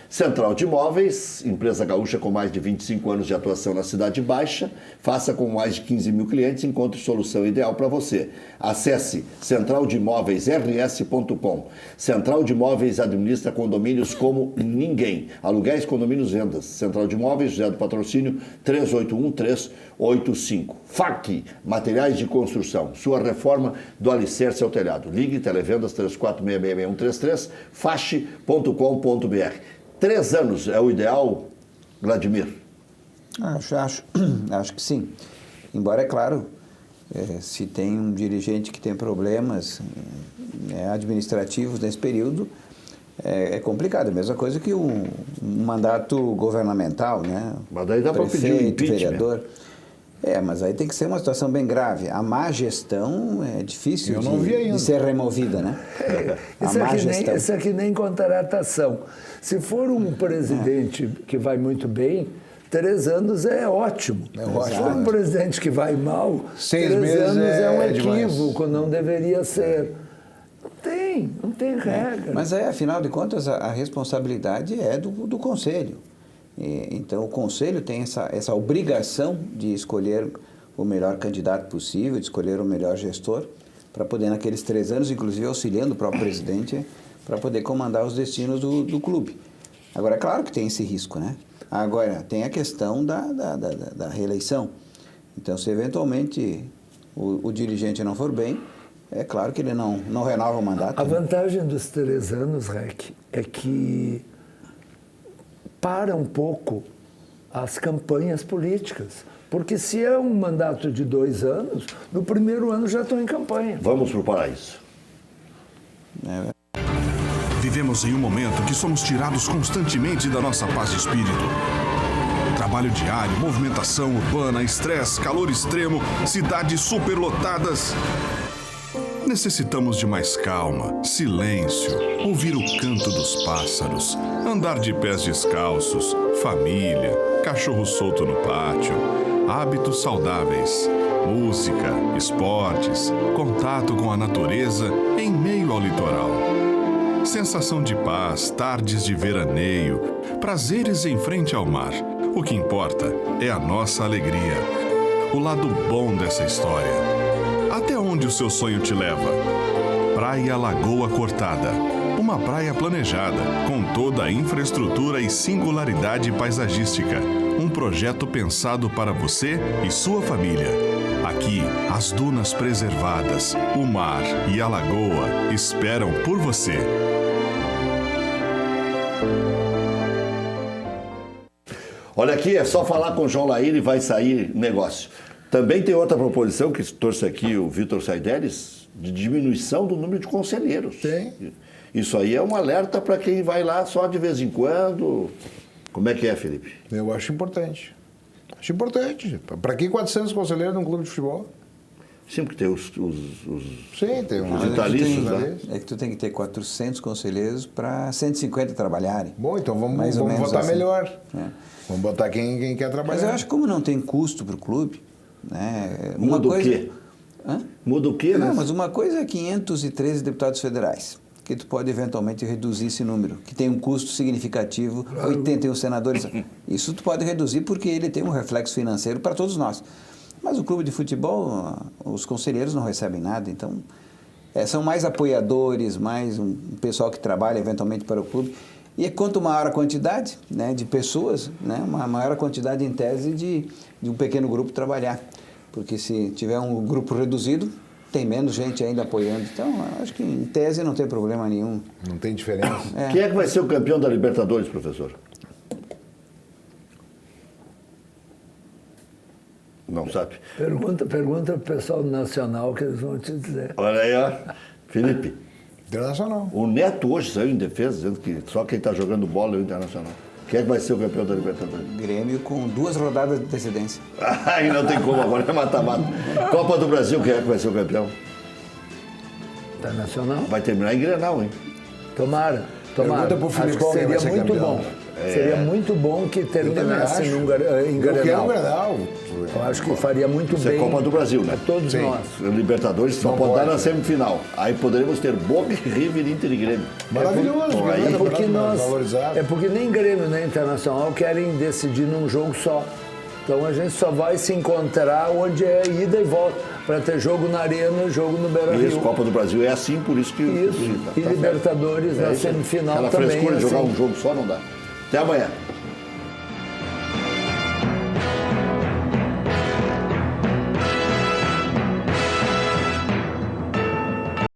Central de Imóveis, empresa gaúcha com mais de 25 anos de atuação na Cidade Baixa. Faça com mais de 15 mil clientes, encontre solução ideal para você. Acesse centraldemóveisrs.com. Central de Imóveis administra condomínios como ninguém. Aluguéis, condomínios, vendas. Central de Imóveis, José do Patrocínio, 381-385. FAC, materiais de construção. Sua reforma do alicerce ao telhado. Ligue, televendas 34666133, fache.com.br. 3 anos é o ideal, Vladimir? Acho que sim. Embora, é claro, se tem um dirigente que tem problemas administrativos nesse período, é complicado. É a mesma coisa que um mandato governamental, né? Mas daí dá para pedir um impeachment. Vereador. Mas aí tem que ser uma situação bem grave. A má gestão é difícil de ser removida, né? Isso é que nem contratação. Se for um presidente que vai muito bem, 3 anos é ótimo. Se for um presidente que vai mal, 6 3 meses anos é um demais. equívoco, não deveria ser. Não tem regra. Mas aí, afinal de contas, a responsabilidade é do Conselho. Então, o Conselho tem essa obrigação de escolher o melhor candidato possível, de escolher o melhor gestor, para poder, naqueles 3 anos, inclusive auxiliando o próprio presidente, para poder comandar os destinos do clube. Agora, é claro que tem esse risco, né? Agora, tem a questão da reeleição. Então, se eventualmente o dirigente não for bem, é claro que ele não renova o mandato. A vantagem dos 3 anos, Rec, é que para um pouco as campanhas políticas. Porque se é um mandato de 2 anos, no primeiro ano já estão em campanha. Vamos para o paraíso. Vivemos em um momento que somos tirados constantemente da nossa paz de espírito. Trabalho diário, movimentação urbana, estresse, calor extremo, cidades superlotadas. Necessitamos de mais calma, silêncio, ouvir o canto dos pássaros, andar de pés descalços, família, cachorro solto no pátio, hábitos saudáveis, música, esportes, contato com a natureza em meio ao litoral. Sensação de paz, tardes de veraneio, prazeres em frente ao mar. O que importa é a nossa alegria, o lado bom dessa história. Até onde o seu sonho te leva? Praia Lagoa Cortada. Uma praia planejada, com toda a infraestrutura e singularidade paisagística. Um projeto pensado para você e sua família. Aqui, as dunas preservadas, o mar e a lagoa esperam por você. Olha aqui, é só falar com o João Laír e vai sair negócio. Também tem outra proposição que trouxe aqui o Vitor Saideres, de diminuição do número de conselheiros. Tem. Isso aí é um alerta para quem vai lá só de vez em quando. Como é que é, Felipe? Eu acho importante. Acho importante. Para que 400 conselheiros num clube de futebol? Sempre que tem os Sim, tem Os uns vitalícios, né? É que tu tem que ter 400 conselheiros para 150 trabalharem. Bom, então vamos Mais ou menos votar assim. melhor. É. Vamos botar quem quer trabalhar. Mas eu acho que como não tem custo para o clube, né? Muda o quê? Hã? Muda o quê, né? Não, mas uma coisa é 513 deputados federais, que tu pode eventualmente reduzir esse número, que tem um custo significativo, 81 senadores. Isso tu pode reduzir porque ele tem um reflexo financeiro para todos nós. Mas o clube de futebol, os conselheiros não recebem nada, então são mais apoiadores, mais um pessoal que trabalha eventualmente para o clube. E quanto maior a quantidade, né, de pessoas, né, uma maior a quantidade em tese de um pequeno grupo trabalhar. Porque se tiver um grupo reduzido, tem menos gente ainda apoiando. Então, acho que em tese não tem problema nenhum. Não tem diferença. Quem é que vai ser o campeão da Libertadores, professor? Não sabe? Pergunta pro pessoal do Nacional que eles vão te dizer. Olha aí, ó. Felipe, Internacional. o Neto hoje saiu em defesa, dizendo que só quem está jogando bola é o Internacional. Quem é que vai ser o campeão da Libertadores? Grêmio com 2 rodadas de antecedência. Aí não tem como, agora é mata-mata. Copa do Brasil, quem é que vai ser o campeão? Internacional? Vai terminar em Grenal, hein? Tomara. Pergunta pro Acho que Filipão quem seria vai ser muito campeão. bom. Seria muito bom que terminasse acho. em Eu quero Grenal. o Grenal. Eu acho que faria muito Isso é bem Copa do Brasil, né? a todos Sim. nós. Libertadores só Não pode dar pode. na semifinal. Aí poderemos ter Boca, River, Inter e Grêmio. Maravilhoso. Bom, aí Grêmio, É porque, campeonato valorizado. é porque nem Grêmio nem Internacional querem decidir num jogo só. Então a gente só vai se encontrar onde é ida e volta, para ter jogo na Arena, jogo no Beira-Rio. Isso, Copa do Brasil é assim, por isso que... Isso. Tá E certo. Libertadores na isso aí. semifinal Aquela também. frescura de jogar assim. um jogo só não dá. Até amanhã.